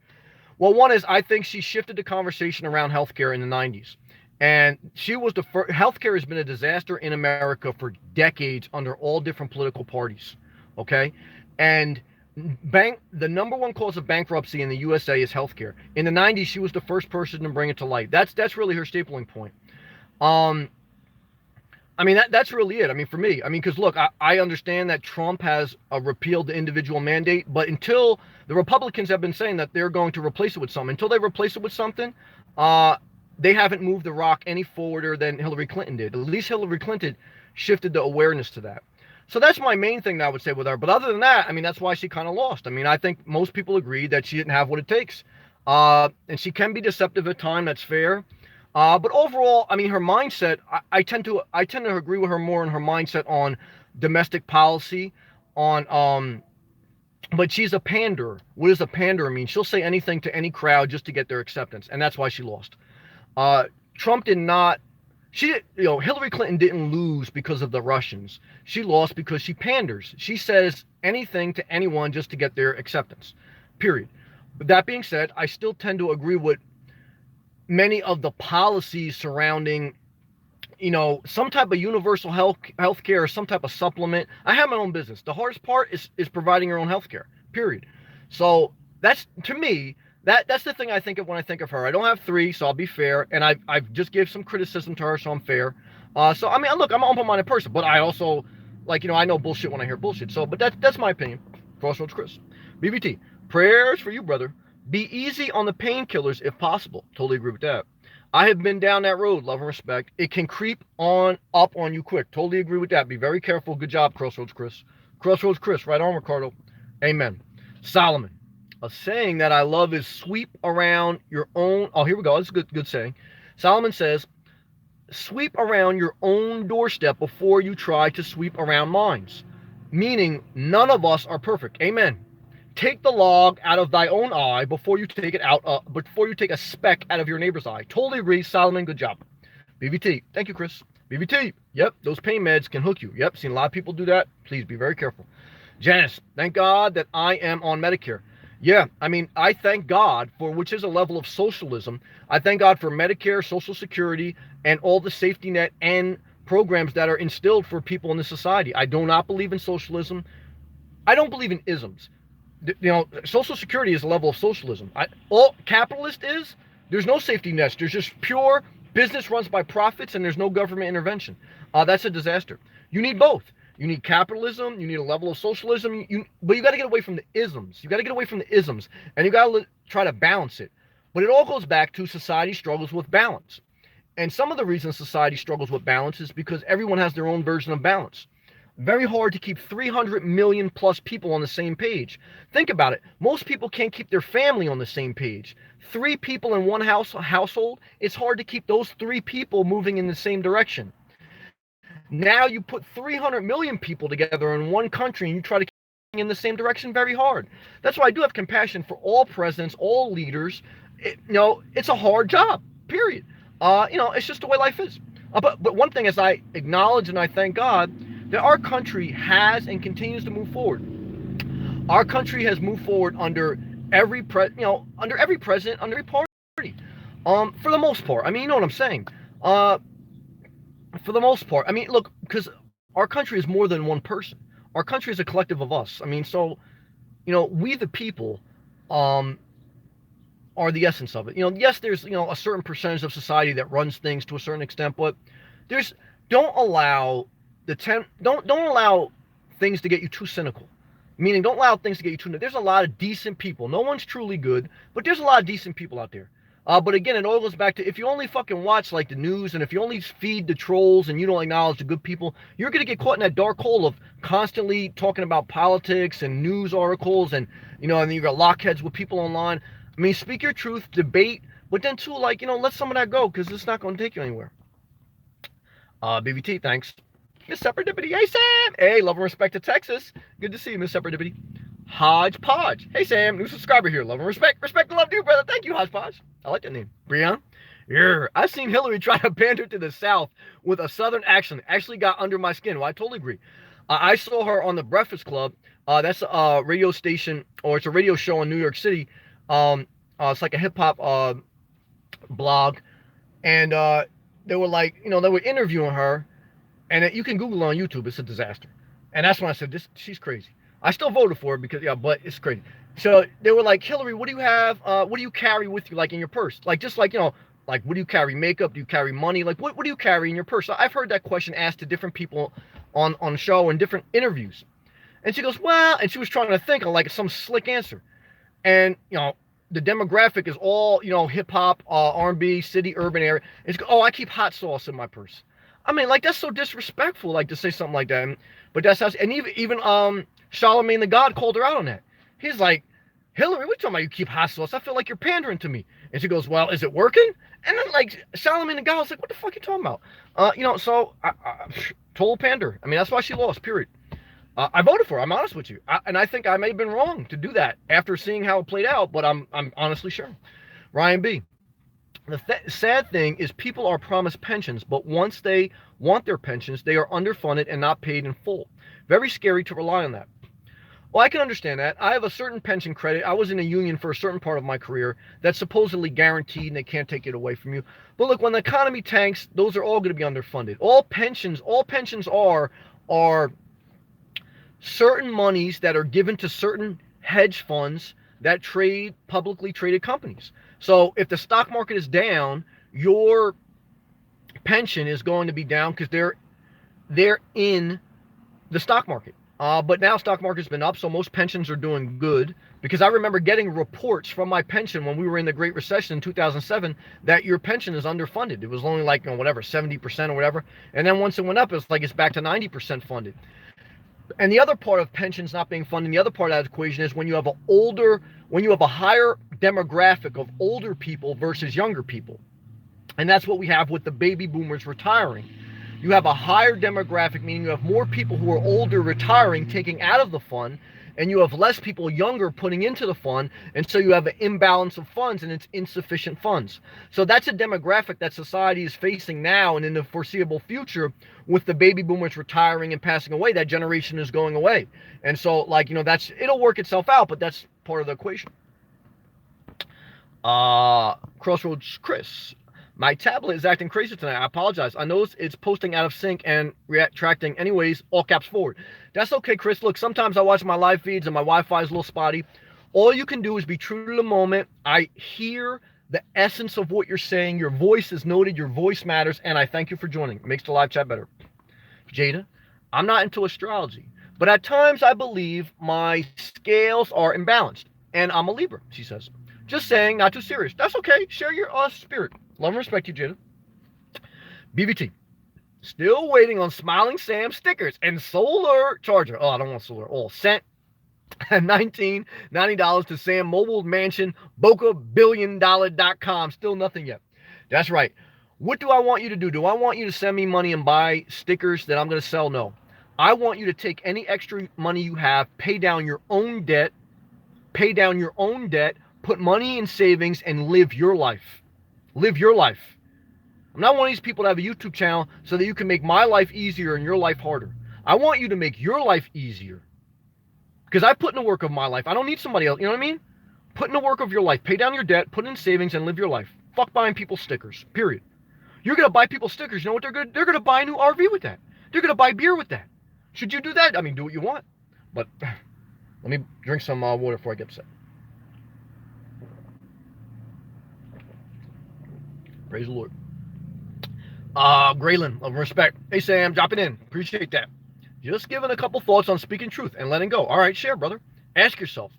A: Well, one is I think she shifted the conversation around healthcare in the 90s. And she was the first. Healthcare has been a disaster in America for decades under all different political parties. Okay. And the number one cause of bankruptcy in the USA is healthcare. In the 90s, she was the first person to bring it to light. That's really her stapling point. I mean, that's really it. I mean, for me, because look, I understand that Trump has repealed the individual mandate, but until the Republicans have been saying that they're going to replace it with something, until they replace it with something, they haven't moved the rock any forwarder than Hillary Clinton did. At least Hillary Clinton shifted the awareness to that. So that's my main thing that I would say with her. But other than that, that's why she kind of lost. I think most people agree that she didn't have what it takes. And she can be deceptive at times. That's fair. But overall, her mindset, I tend to agree with her more in her mindset on domestic policy, but she's a panderer. What does a panderer mean? She'll say anything to any crowd just to get their acceptance, and that's why she lost. Trump did not. Hillary Clinton didn't lose because of the Russians. She lost because she panders. She says anything to anyone just to get their acceptance. Period. But that being said, I still tend to agree with many of the policies surrounding, some type of universal health care or some type of supplement. I have my own business. The hardest part is providing your own health care. Period. So that's, to me, that's the thing I think of when I think of her. I don't have 3, so I'll be fair, and I've just gave some criticism to her, so I'm fair. So look, I'm an open-minded person, but I also, I know bullshit when I hear bullshit. So, but that's my opinion. Crossroads Chris, BBT, prayers for you, brother. Be easy on the painkillers if possible. Totally agree with that. I have been down that road, love and respect. It can creep up on you quick. Totally agree with that. Be very careful. Good job, Crossroads Chris. Crossroads Chris, right on, Ricardo. Amen. Solomon, a saying that I love is sweep around your own. Oh, here we go. That's a good saying. Solomon says, sweep around your own doorstep before you try to sweep around mine. Meaning, none of us are perfect. Amen. Take the log out of thy own eye before you take it out. Before you take a speck out of your neighbor's eye. Totally agree, Solomon. Good job. BBT. Thank you, Chris. BBT. Yep, those pain meds can hook you. Yep, seen a lot of people do that. Please be very careful. Janice, thank God that I am on Medicare. Yeah, I thank God for, which is a level of socialism. I thank God for Medicare, Social Security, and all the safety net and programs that are instilled for people in the society. I do not believe in socialism. I don't believe in isms. Social Security is a level of socialism. All capitalist is, there's no safety nets. There's just pure business runs by profits, and there's no government intervention. That's a disaster. You need both. You need capitalism. You need a level of socialism. But you got to get away from the isms. You got to get away from the isms, and you got to try to balance it. But it all goes back to society struggles with balance. And some of the reasons society struggles with balance is because everyone has their own version of balance. Very hard to keep 300 million plus people on the same page. Think about it. Most people can't keep their family on the same page. 3 people in one household, it's hard to keep those 3 people moving in the same direction. Now you put 300 million people together in one country and you try to keep in the same direction, very hard. That's why I do have compassion for all presidents, all leaders. It's a hard job, period. It's just the way life is. But one thing is I acknowledge and I thank God that our country has and continues to move forward. Our country has moved forward under under every president, under every party. For the most part. I mean, you know what I'm saying. Uh, for the most part. I mean, look, because our country is more than one person. Our country is a collective of us. I mean, so we the people, um, are the essence of it. Yes, there's a certain percentage of society that runs things to a certain extent, but there's don't allow don't allow things to get you too cynical. Meaning, don't allow things to get you too. There's a lot of decent people. No one's truly good, but there's a lot of decent people out there. But again, it all goes back to, if you only fucking watch like the news, and if you only feed the trolls and you don't acknowledge the good people, you're gonna get caught in that dark hole of constantly talking about politics and news articles, and and then you got lockheads with people online. I mean, speak your truth, debate, but then too, like, let some of that go, because it's not going to take you anywhere. BBT, thanks. Miss Separatipity, hey Sam. Hey, love and respect to Texas. Good to see you, Miss Separatipity. Hodgepodge. Hey Sam, new subscriber here. Love and respect. Respect and love to you, brother. Thank you, Hodgepodge. I like that name. Brian. Yeah, I've seen Hillary try to pander to the South with a Southern accent. Actually got under my skin. Well, I totally agree. I saw her on the Breakfast Club. That's a radio station, or it's a radio show in New York City. It's like a hip hop blog, and they were like, they were interviewing her, and you can Google it on YouTube. It's a disaster. And that's when I said, she's crazy. I still voted for her because, but it's crazy. So they were like, Hillary, what do you have? What do you carry with you, like in your purse? Like, just like, like, what do you carry? Makeup? Do you carry money? Like, what do you carry in your purse? So I've heard that question asked to different people on the show and different interviews. And she goes, well, and she was trying to think of like some slick answer. And, the demographic is all, hip hop, R&B, city, urban area. And she goes, oh, I keep hot sauce in my purse. I mean, like, that's so disrespectful, like, to say something like that. But that's how, and even Charlemagne the God called her out on that. He's like, Hillary, what you talking about? You keep hot sauce? I feel like you're pandering to me. And she goes, well, is it working? And then, like, Charlemagne the God was like, what the fuck are you talking about? So total pander. I mean, that's why she lost. Period. I voted for her. I'm honest with you, and I think I may have been wrong to do that after seeing how it played out. But I'm honestly sure. Ryan B. The sad thing is, people are promised pensions, but once they want their pensions, they are underfunded and not paid in full. Very scary to rely on that. Well, I can understand that. I have a certain pension credit. I was in a union for a certain part of my career that's supposedly guaranteed, and they can't take it away from you. But look, when the economy tanks, those are all going to be underfunded. All pensions are certain monies that are given to certain hedge funds that trade publicly traded companies. So if the stock market is down, your pension is going to be down because they're in the stock market. But now stock market's been up, so most pensions are doing good. Because I remember getting reports from my pension when we were in the Great Recession in 2007 that your pension is underfunded. It was only like 70% or whatever. And then once it went up, it's back to 90% funded. And the other part of pensions not being funded, the other part of that equation is when you have a higher demographic of older people versus younger people. And that's what we have with the baby boomers retiring. You have a higher demographic, meaning you have more people who are older retiring, taking out of the fund, and you have less people younger putting into the fund, and so you have an imbalance of funds, and it's insufficient funds. So that's a demographic that society is facing now and in the foreseeable future. With the baby boomers retiring and passing away, that generation is going away. And so, it'll work itself out, but that's part of the equation. Crossroads Chris. My tablet is acting crazy tonight. I apologize. I know it's posting out of sync and retracting anyways, all caps forward. That's okay, Chris. Look, sometimes I watch my live feeds and my Wi-Fi is a little spotty. All you can do is be true to the moment. I hear the essence of what you're saying. Your voice is noted. Your voice matters. And I thank you for joining. It makes the live chat better. Jada, I'm not into astrology, but at times I believe my scales are imbalanced. And I'm a Libra, she says. Just saying, not too serious. That's okay. Share your spirit. Love and respect you, Jada. BBT. Still waiting on Smiling Sam stickers and solar charger. Oh, I don't want solar. All sent at $19.90 to Sam Mobile Mansion, BocaBillionDollar.com. Still nothing yet. That's right. What do I want you to do? Do I want you to send me money and buy stickers that I'm going to sell? No. I want you to take any extra money you have, pay down your own debt, put money in savings, and live your life. Live your life. I'm not one of these people that have a YouTube channel so that you can make my life easier and your life harder. I want you to make your life easier. Because I put in the work of my life. I don't need somebody else. You know what I mean? Put in the work of your life. Pay down your debt, put in savings, and live your life. Fuck buying people stickers, period. You're going to buy people stickers. You know what they're going to do? They're going to buy a new RV with that. They're going to buy beer with that. Should you do that? I mean, do what you want. But let me drink some water before I get upset. Praise the Lord. Graylin, love and respect. Hey, Sam, dropping in. Appreciate that. Just giving a couple thoughts on speaking truth and letting go. All right, share, brother. Ask yourself,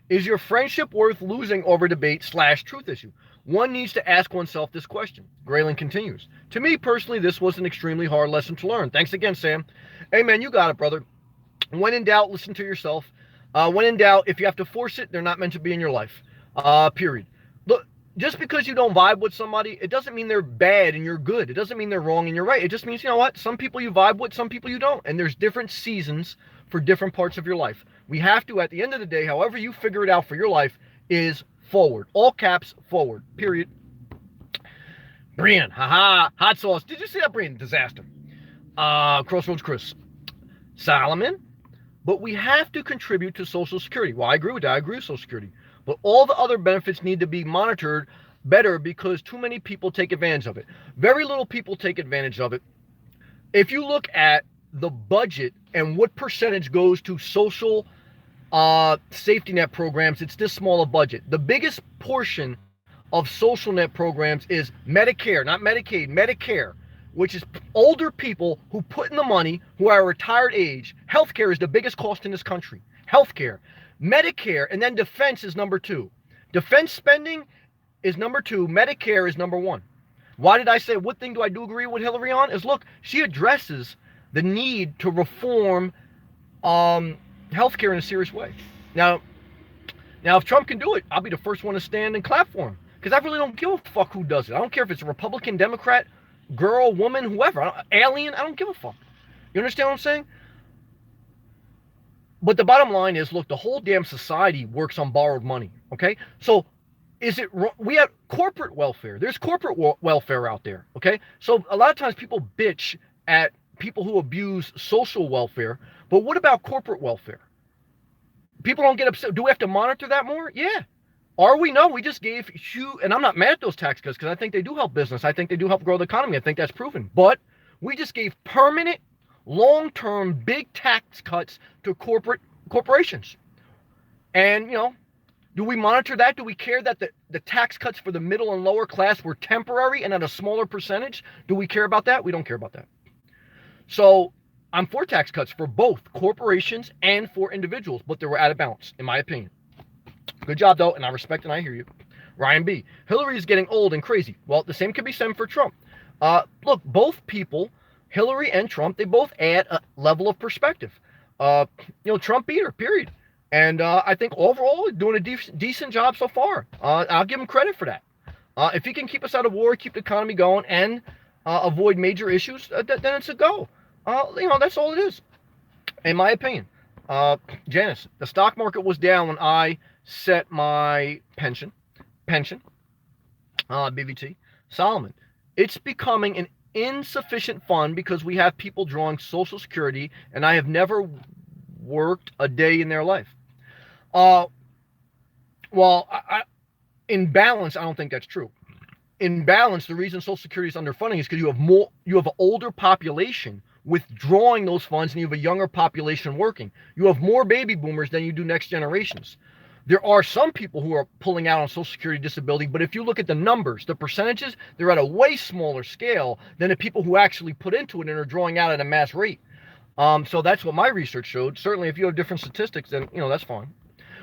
A: is your friendship worth losing over debate/truth issue? One needs to ask oneself this question. Graylin continues. To me personally, this was an extremely hard lesson to learn. Thanks again, Sam. Hey, man, you got it, brother. When in doubt, listen to yourself. When in doubt, if you have to force it, they're not meant to be in your life. Period. Look, just because you don't vibe with somebody, it doesn't mean they're bad and you're good. It doesn't mean they're wrong and you're right. It just means, you know what? Some people you vibe with, some people you don't. And there's different seasons for different parts of your life. We have to, at the end of the day, however you figure it out for your life, is forward. All caps, forward. Period. Brian, haha, hot sauce. Did you see that, Brian? Disaster. Crossroads Chris. Solomon. But we have to contribute to Social Security. Well, I agree with that. I agree with Social Security. But all the other benefits need to be monitored better because too many people take advantage of it. Very little people take advantage of it. If you look at the budget and what percentage goes to social safety net programs, it's this small a budget. The biggest portion of social net programs is Medicare, not Medicaid, Medicare, which is older people who put in the money who are retired age. Healthcare is the biggest cost in this country. Healthcare. Medicare, and then defense is number 2. Defense spending is number 2. Medicare is number 1. Why did I say, what thing do I do agree with Hillary on? Is look, she addresses the need to reform healthcare in a serious way. Now, if Trump can do it, I'll be the first one to stand and clap for him. Because I really don't give a fuck who does it. I don't care if it's a Republican, Democrat, girl, woman, whoever, alien, I don't give a fuck. You understand what I'm saying? But the bottom line is, look, the whole damn society works on borrowed money, okay? So is it wrong? We have corporate welfare. There's corporate welfare out there, okay? So a lot of times people bitch at people who abuse social welfare, but what about corporate welfare? People don't get upset. Do we have to monitor that more? Yeah. Are we? No, we just gave huge, and I'm not mad at those tax cuts because I think they do help business. I think they do help grow the economy. I think that's proven. But we just gave permanent, long-term, big tax cuts to corporations. And, you know, do we monitor that? Do we care that the tax cuts for the middle and lower class were temporary and at a smaller percentage? Do we care about that? We don't care about that. So I'm for tax cuts for both corporations and for individuals, but they were out of balance, in my opinion. Good job, though, and I respect and I hear you. Ryan B. Hillary is getting old and crazy. Well, the same could be said for Trump. Look, both people, Hillary and Trump, they both add a level of perspective. Trump beat her, period. And I think overall, doing a decent job so far. I'll give him credit for that. If he can keep us out of war, keep the economy going, and avoid major issues, then it's a go. That's all it is, in my opinion. Janice, the stock market was down when I set my pension, BVT. Solomon, it's becoming an insufficient fund because we have people drawing Social Security, and I have never worked a day in their life. In balance, I don't think that's true. In balance, the reason Social Security is underfunding is because you have an older population withdrawing those funds, and you have a younger population working. You have more baby boomers than you do next generations. There are some people who are pulling out on Social Security disability, but if you look at the numbers, the percentages, they're at a way smaller scale than the people who actually put into it and are drawing out at a mass rate. So that's what my research showed. Certainly, if you have different statistics, then, that's fine.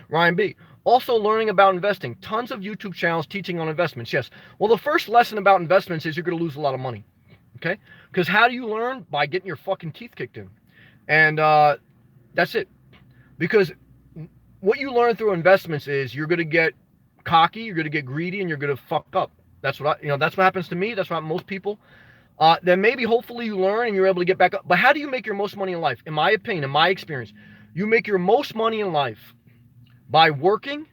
A: Ryan B. Also learning about investing. Tons of YouTube channels teaching on investments. Yes. Well, the first lesson about investments is you're going to lose a lot of money. Okay? Because how do you learn? By getting your fucking teeth kicked in. And that's it. Because what you learn through investments is you're going to get cocky, you're going to get greedy, and you're going to fuck up. That's what that's what happens to me. That's what most people. Then maybe hopefully you learn and you're able to get back up. But how do you make your most money in life? In my opinion, in my experience, you make your most money in life by working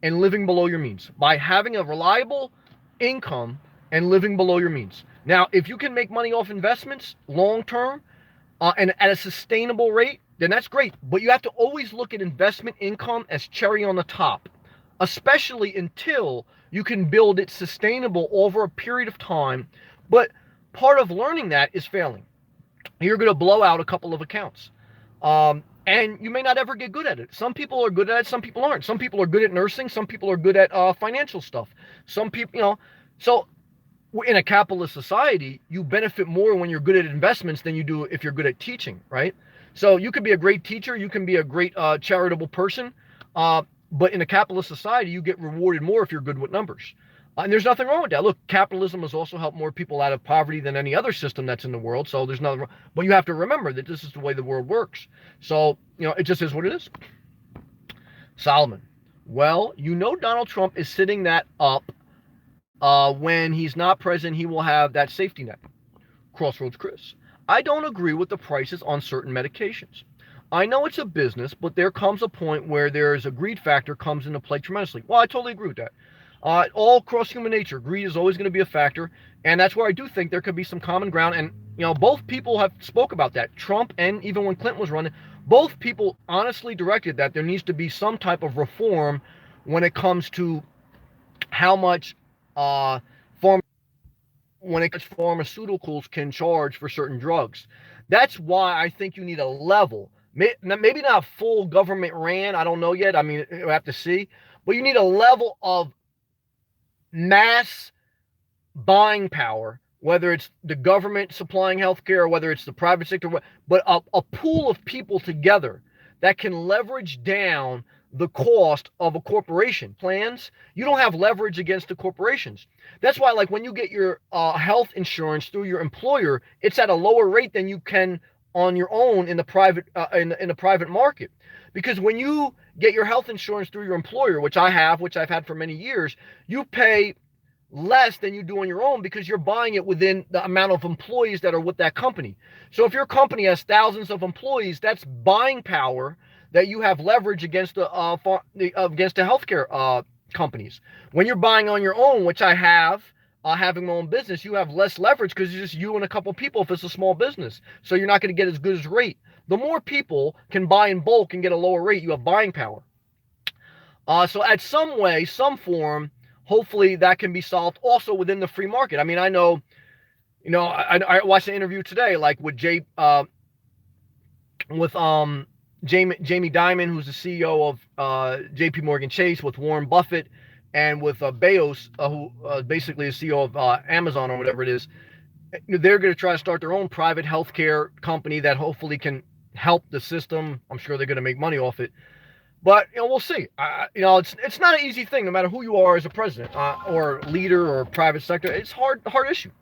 A: and living below your means, by having a reliable income and living below your means. Now, if you can make money off investments long-term and at a sustainable rate, then that's great. But you have to always look at investment income as cherry on the top. especially until you can build it sustainable over a period of time. But part of learning that is failing. You're going to blow out a couple of accounts. And you may not ever get good at it. Some people are good at it, some people aren't. Some people are good at nursing, some people are good at financial stuff. Some people, so in a capitalist society, you benefit more when you're good at investments than you do if you're good at teaching, right? So you could be a great teacher, you can be a great charitable person, but in a capitalist society, you get rewarded more if you're good with numbers. And there's nothing wrong with that. Look, capitalism has also helped more people out of poverty than any other system that's in the world. So there's nothing wrong. But you have to remember that this is the way the world works. So, it just is what it is. Solomon. Well, Donald Trump is setting that up. When he's not president, he will have that safety net. Crossroads Chris. I don't agree with the prices on certain medications. I know it's a business, but there comes a point where there's a greed factor comes into play tremendously. Well, I totally agree with that. All across human nature, greed is always going to be a factor, and that's where I do think there could be some common ground. And both people have spoke about that. Trump and even when Clinton was running, both people honestly directed that there needs to be some type of reform when it comes to how much pharmaceuticals can charge for certain drugs. That's why I think you need a level, maybe not full government ran. I don't know yet. I mean, we'll have to see, but you need a level of mass buying power, whether it's the government supplying healthcare or whether it's the private sector, but a pool of people together that can leverage down the cost of a corporation plans. You don't have leverage against the corporations. That's why, like, when you get your health insurance through your employer, it's at a lower rate than you can on your own in the private in the private market. Because when you get your health insurance through your employer, which I've had for many years, you pay less than you do on your own because you're buying it within the amount of employees that are with that company. So if your company has thousands of employees, that's buying power that you have leverage against the healthcare companies. When you're buying on your own, which I have, having my own business, you have less leverage because it's just you and a couple of people if it's a small business. So you're not going to get as good as rate. The more people can buy in bulk and get a lower rate, you have buying power. So at some way, some form, hopefully that can be solved also within the free market. I mean, I know, I watched an interview today, like with Jamie Dimon, who's the CEO of J.P. Morgan Chase, with Warren Buffett, and with Bezos, who basically is CEO of Amazon or whatever it is. They're going to try to start their own private healthcare company that hopefully can help the system. I'm sure they're going to make money off it. But we'll see. It's not an easy thing, no matter who you are as a president or leader or private sector. It's hard issue.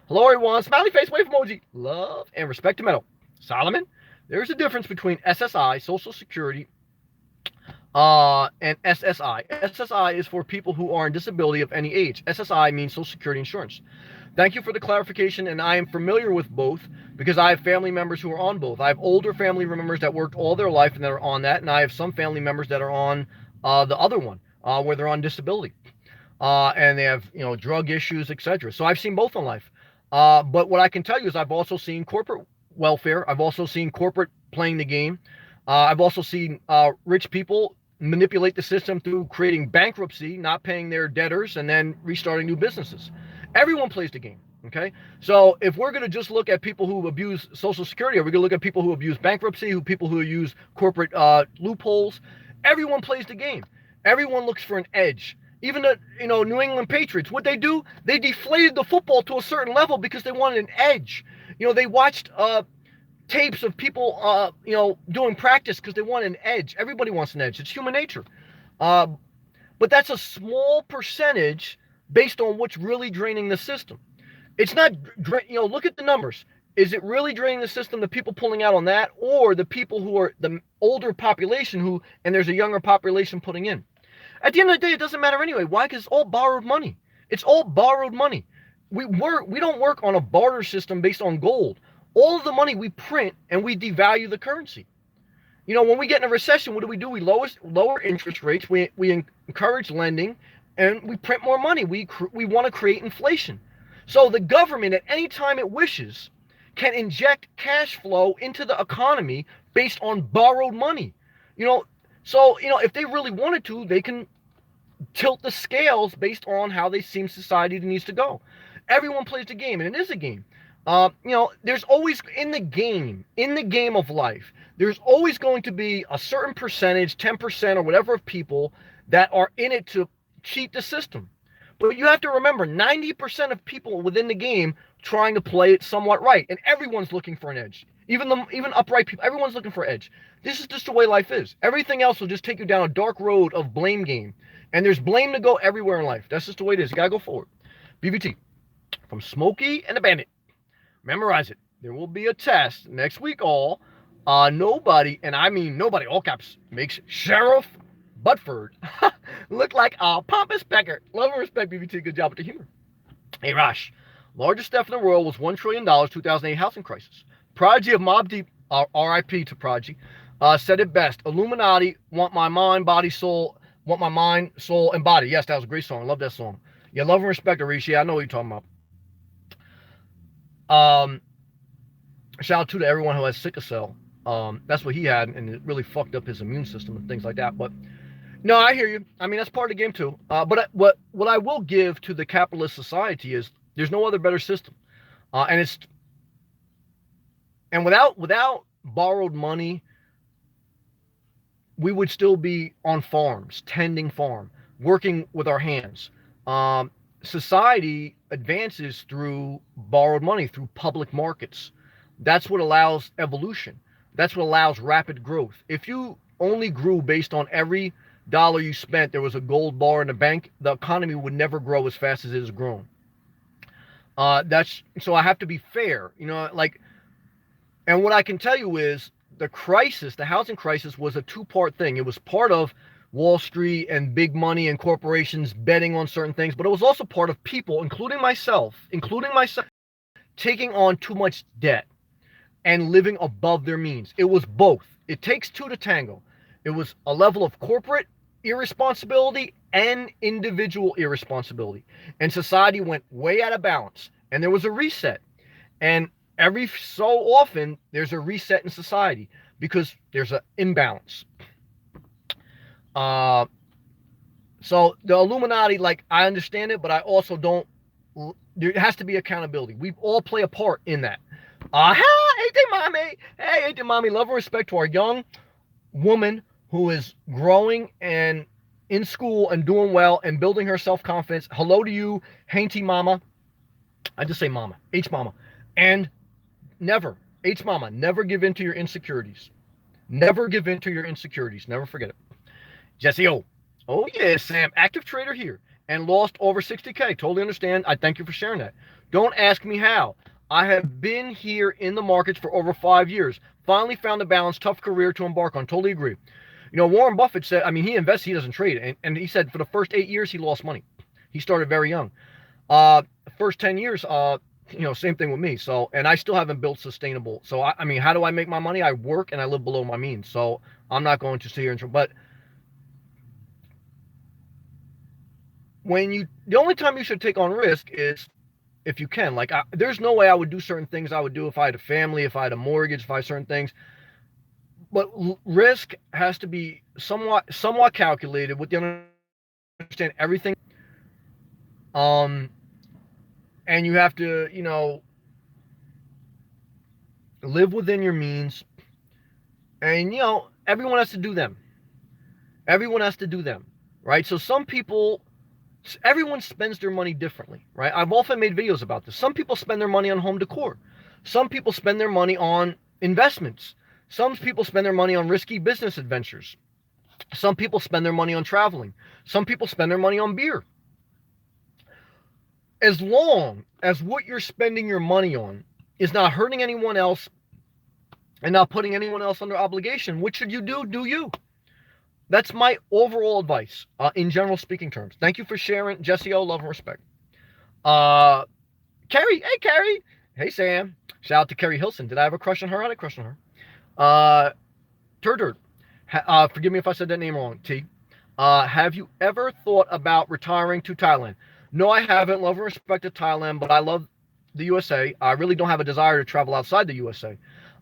A: Hello, everyone. Smiley face, wave emoji, love and respect to metal. Solomon, there's a difference between SSI, Social Security, and SSI. SSI is for people who are on disability of any age. SSI means Social Security insurance. Thank you for the clarification, and I am familiar with both because I have family members who are on both. I have older family members that worked all their life and that are on that, and I have some family members that are on the other one, where they're on disability, and they have drug issues, etc. So I've seen both in life. But what I can tell you is I've also seen corporate welfare. I've also seen corporate playing the game. I've also seen rich people manipulate the system through creating bankruptcy, not paying their debtors, and then restarting new businesses. Everyone plays the game, okay? So if we're going to just look at people who abuse Social Security, or we're going to look at people who abuse bankruptcy, people who use corporate loopholes, everyone plays the game. Everyone looks for an edge. Even the New England Patriots, what they do, they deflated the football to a certain level because they wanted an edge. They watched tapes of people, doing practice because they want an edge. Everybody wants an edge. It's human nature. But that's a small percentage based on what's really draining the system. It's not, look at the numbers. Is it really draining the system, the people pulling out on that, or the people who are the older population and there's a younger population putting in? At the end of the day, it doesn't matter anyway. Why? Because it's all borrowed money. It's all borrowed money. We don't work on a barter system based on gold. All of the money we print and we devalue the currency. When we get in a recession, what do? We lower interest rates. We encourage lending, and we print more money. We want to create inflation. So the government, at any time it wishes, can inject cash flow into the economy based on borrowed money. So if they really wanted to, they can tilt the scales based on how they seem society needs to go. Everyone plays the game, and it is a game. There's always in the game of life, there's always going to be a certain percentage, 10% or whatever, of people that are in it to cheat the system. But you have to remember, 90% of people within the game trying to play it somewhat right, and everyone's looking for an edge. Even upright people, everyone's looking for edge. This is just the way life is. Everything else will just take you down a dark road of blame game, and there's blame to go everywhere in life. That's just the way it is. You gotta go forward. BBT from Smokey and the Bandit. Memorize it. There will be a test next week. Nobody, and I mean nobody, all caps, makes Sheriff Butford look like a pompous pecker. Love and respect, BBT. Good job with the humor. Hey, Rosh. Largest theft in the world was $1 trillion, 2008 housing crisis. Prodigy of Mob Deep, RIP to Prodigy, said it best. Illuminati want my mind, body, soul, want my mind, soul, and body. Yes, that was a great song. I love that song. Yeah, love and respect, Arishi. I know what you're talking about. Shout out to everyone who has sickle cell. That's what he had, and it really fucked up his immune system and things like that. But no, I hear you. I mean, that's part of the game too. But what I will give to the capitalist society is there's no other better system, and without borrowed money, we would still be on farms, tending farm, working with our hands. Society advances through borrowed money, through public markets. That's what allows evolution. That's what allows rapid growth. If you only grew based on every dollar you spent, there was a gold bar in the bank, the economy would never grow as fast as it has grown. That's so I have to be fair, and what I can tell you is the housing crisis was a two-part thing. It was part of Wall Street and big money and corporations betting on certain things, but it was also part of people, including myself, taking on too much debt and living above their means. It was both. It takes two to tango. It was a level of corporate irresponsibility and individual irresponsibility. And society went way out of balance. And there was a reset. And every so often, there's a reset in society because there's an imbalance. So the Illuminati, I understand it, but I also don't. There has to be accountability. We all play a part in that. Hey, mommy. Hey, mommy. Love and respect to our young woman who is growing and in school and doing well and building her self-confidence. Hello to you, Hainty Mama. I just say Mama, H Mama. And never, H Mama, never give in to your insecurities. Never give in to your insecurities. Never forget it. Jesse O. Oh, yeah, Sam. Active trader here and lost over 60K. Totally understand. I thank you for sharing that. Don't ask me how. I have been here in the markets for over 5 years. Finally found the balance, tough career to embark on. Totally agree. Warren Buffett said, he invests, he doesn't trade. And he said for the first 8 years, he lost money. He started very young. First 10 years, same thing with me. So, and I still haven't built sustainable. So, how do I make my money? I work and I live below my means. So I'm not going to sit here but the only time you should take on risk is if you can. There's no way I would do certain things I would do if I had a family, if I had a mortgage, if I had certain things. But risk has to be somewhat calculated with the understand everything. And you have to, live within your means. And, everyone has to do them. Everyone has to do them, right? So everyone spends their money differently, right? I've often made videos about this. Some people spend their money on home decor. Some people spend their money on investments. Some people spend their money on risky business adventures. Some people spend their money on traveling. Some people spend their money on beer. As long as what you're spending your money on is not hurting anyone else and not putting anyone else under obligation, what should you do? Do you? That's my overall advice in general speaking terms. Thank you for sharing, Jesse O. Love and respect. Carrie. Hey, Carrie. Hey, Sam. Shout out to Carrie Hilson. Did I have a crush on her? I had a crush on her. Turd. Forgive me if I said that name wrong, T. Have you ever thought about retiring to Thailand? No, I haven't. Love and respect to Thailand, but I love the USA. I really don't have a desire to travel outside the USA.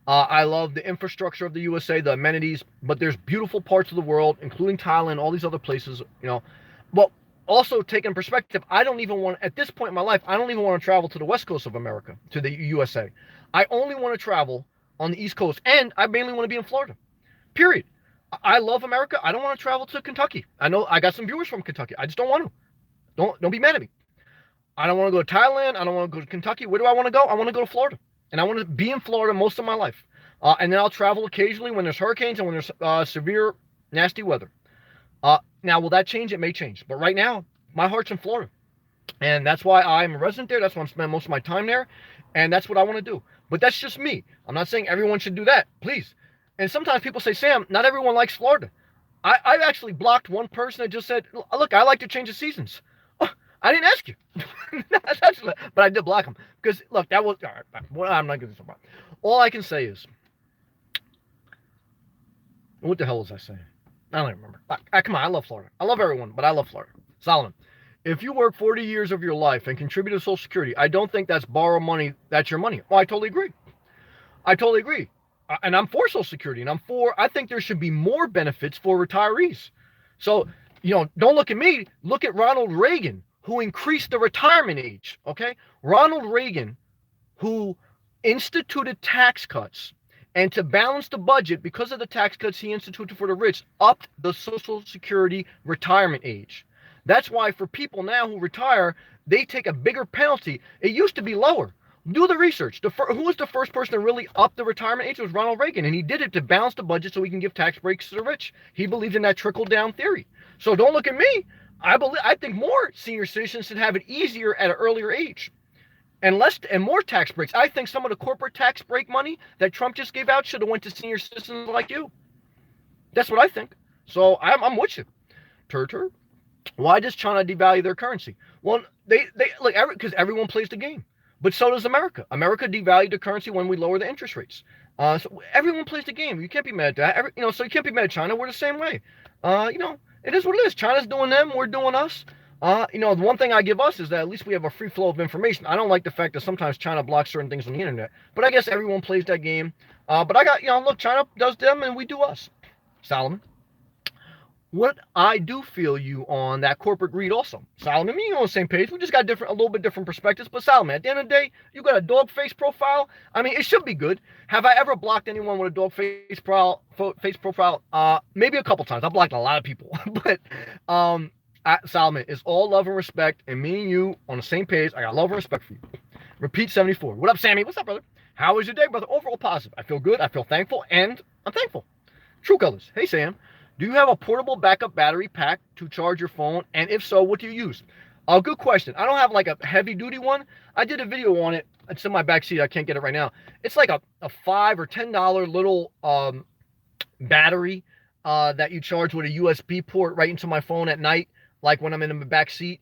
A: I love the infrastructure of the USA, the amenities, but there's beautiful parts of the world, including Thailand, all these other places, well, also taking perspective, I don't even want, at this point in my life, I don't even want to travel to the west coast of America, to the USA. I only want to travel on the East Coast, and I mainly want to be in Florida. Period. I love America. I don't want to travel to Kentucky. I know I got some viewers from Kentucky. I just don't want to. Don't be mad at me. I don't want to go to Thailand. I don't want to go to Kentucky. Where do I want to go? I want to go to Florida, and I want to be in Florida most of my life. And then I'll travel occasionally when there's hurricanes and when there's severe, nasty weather. Now, will that change? It may change. But right now, my heart's in Florida. And that's why I'm a resident there. That's why I'm spending most of my time there. And that's what I want to do. But that's just me. I'm not saying everyone should do that. Please. And sometimes people say, Sam, not everyone likes Florida. I've actually blocked one person that just said, look, I like to change the seasons. Oh, I didn't ask you. But I did block him. Because, look, that was, all right, well, I'm not going to talk about it. All I can say is, what the hell was I saying? I don't even remember. Come on, I love Florida. I love everyone, but I love Florida. Solomon, if you work 40 years of your life and contribute to Social Security, I don't think that's borrow money. That's your money. Well, I totally agree. I totally agree. And I'm for Social Security, and I think there should be more benefits for retirees. So, don't look at me. Look at Ronald Reagan, who increased the retirement age. Okay? Ronald Reagan, who instituted tax cuts. And to balance the budget, because of the tax cuts he instituted for the rich, upped the Social Security retirement age. That's why for people now who retire, they take a bigger penalty. It used to be lower. Do the research. Who was the first person to really up the retirement age? It was Ronald Reagan, and he did it to balance the budget so he can give tax breaks to the rich. He believed in that trickle-down theory. So don't look at me. I think more senior citizens should have it easier at an earlier age. And more tax breaks. I think some of the corporate tax break money that Trump just gave out should have went to senior citizens like you. That's what I think. So I'm with you. Tur. Why does China devalue their currency? Well, they look, because everyone plays the game. But so does America. America devalued the currency when we lower the interest rates. So everyone plays the game. You can't be mad at that. So you can't be mad at China. We're the same way. It is what it is. China's doing them. We're doing us. The one thing I give us is that at least we have a free flow of information. I don't like the fact that sometimes China blocks certain things on the internet, but I guess everyone plays that game. But I got, look, China does them and we do us. Solomon, what I do feel you on that corporate greed also. Solomon, me, on the same page. We just got a little bit different perspectives. But Solomon, at the end of the day, you got a dog face profile. I mean, it should be good. Have I ever blocked anyone with a dog face profile? Maybe a couple times. I blocked a lot of people, but Solomon, it's all love and respect, and me and you on the same page. I got love and respect for you. Repeat 74. What up, Sammy? What's up, brother? How was your day, brother? Overall positive. I feel good. I feel thankful, and I'm thankful. True Colors. Hey, Sam. Do you have a portable backup battery pack to charge your phone? And if so, what do you use? Good question. I don't have like a heavy-duty one. I did a video on it. It's in my backseat. I can't get it right now. It's like a $5 or $10 little battery that you charge with a USB port right into my phone at night, like when I'm in the back seat,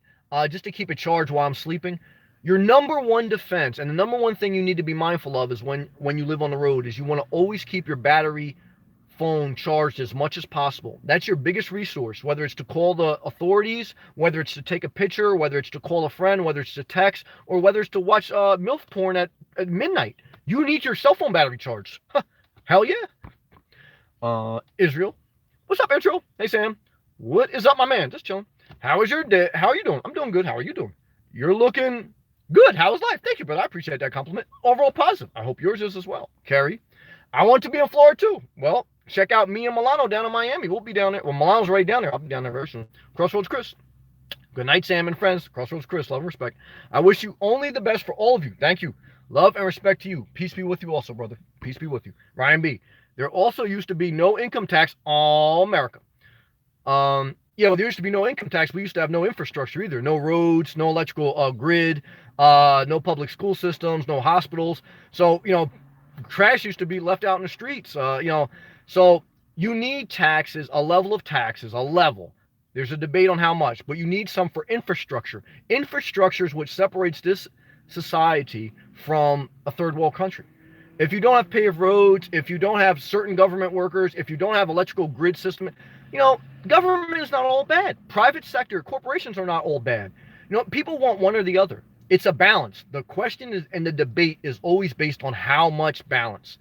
A: just to keep it charged while I'm sleeping. Your number one defense, and the number one thing you need to be mindful of is when you live on the road, is you want to always keep your battery phone charged as much as possible. That's your biggest resource, whether it's to call the authorities, whether it's to take a picture, whether it's to call a friend, whether it's to text, or whether it's to watch MILF porn at midnight. You need your cell phone battery charged. Hell yeah. Israel. What's up, Israel? Hey, Sam. What is up, my man? Just chilling. How is your day? How are you doing? I'm doing good. How are you doing? You're looking good. How's life? Thank you, brother. I appreciate that compliment. Overall positive. I hope yours is as well. Carrie, I want to be in Florida too. Well, check out me and Milano down in Miami. We'll be down there. Well, Milano's right down there. I'll be down there very soon. Crossroads Chris. Good night, Sam and friends. Crossroads Chris. Love and respect. I wish you only the best for all of you. Thank you. Love and respect to you. Peace be with you also, brother. Peace be with you. Ryan B. There also used to be no income tax all America. There used to be no income tax. We used to have no infrastructure either. No roads, no electrical grid, no public school systems, no hospitals. So, trash used to be left out in the streets. So you need taxes, a level of taxes, a level. There's a debate on how much, but you need some for infrastructure. Infrastructure is what separates this society from a third world country. If you don't have paved roads, if you don't have certain government workers, if you don't have electrical grid system, government is not all bad. Private sector, corporations are not all bad. People want one or the other. It's a balance. The question is, and the debate is always based on how much balance.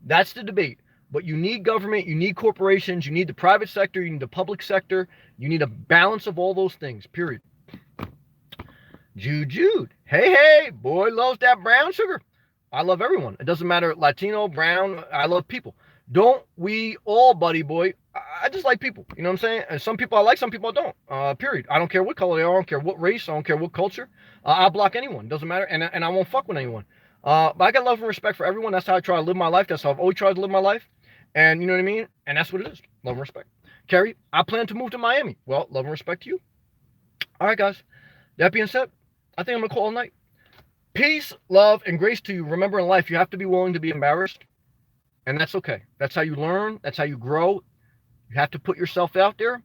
A: That's the debate. But you need government, you need corporations, you need the private sector, you need the public sector, you need a balance of all those things, period. Jude. Hey, boy loves that brown sugar. I love everyone. It doesn't matter, Latino, brown, I love people. Don't we all, buddy boy? I just like people. You know what I'm saying? And some people I like, some people I don't. Period. I don't care what color they are. I don't care what race. I don't care what culture. I'll block anyone. Doesn't matter. And I won't fuck with anyone. But I got love and respect for everyone. That's how I try to live my life. That's how I've always tried to live my life. And you know what I mean? And that's what it is. Love and respect. Carrie, I plan to move to Miami. Well, love and respect to you. All right, guys. That being said, I think I'm going to call it a night. Peace, love, and grace to you. Remember, in life, you have to be willing to be embarrassed. And that's okay. That's how you learn. That's how you grow. You have to put yourself out there.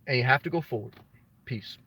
A: And you have to go forward. Peace.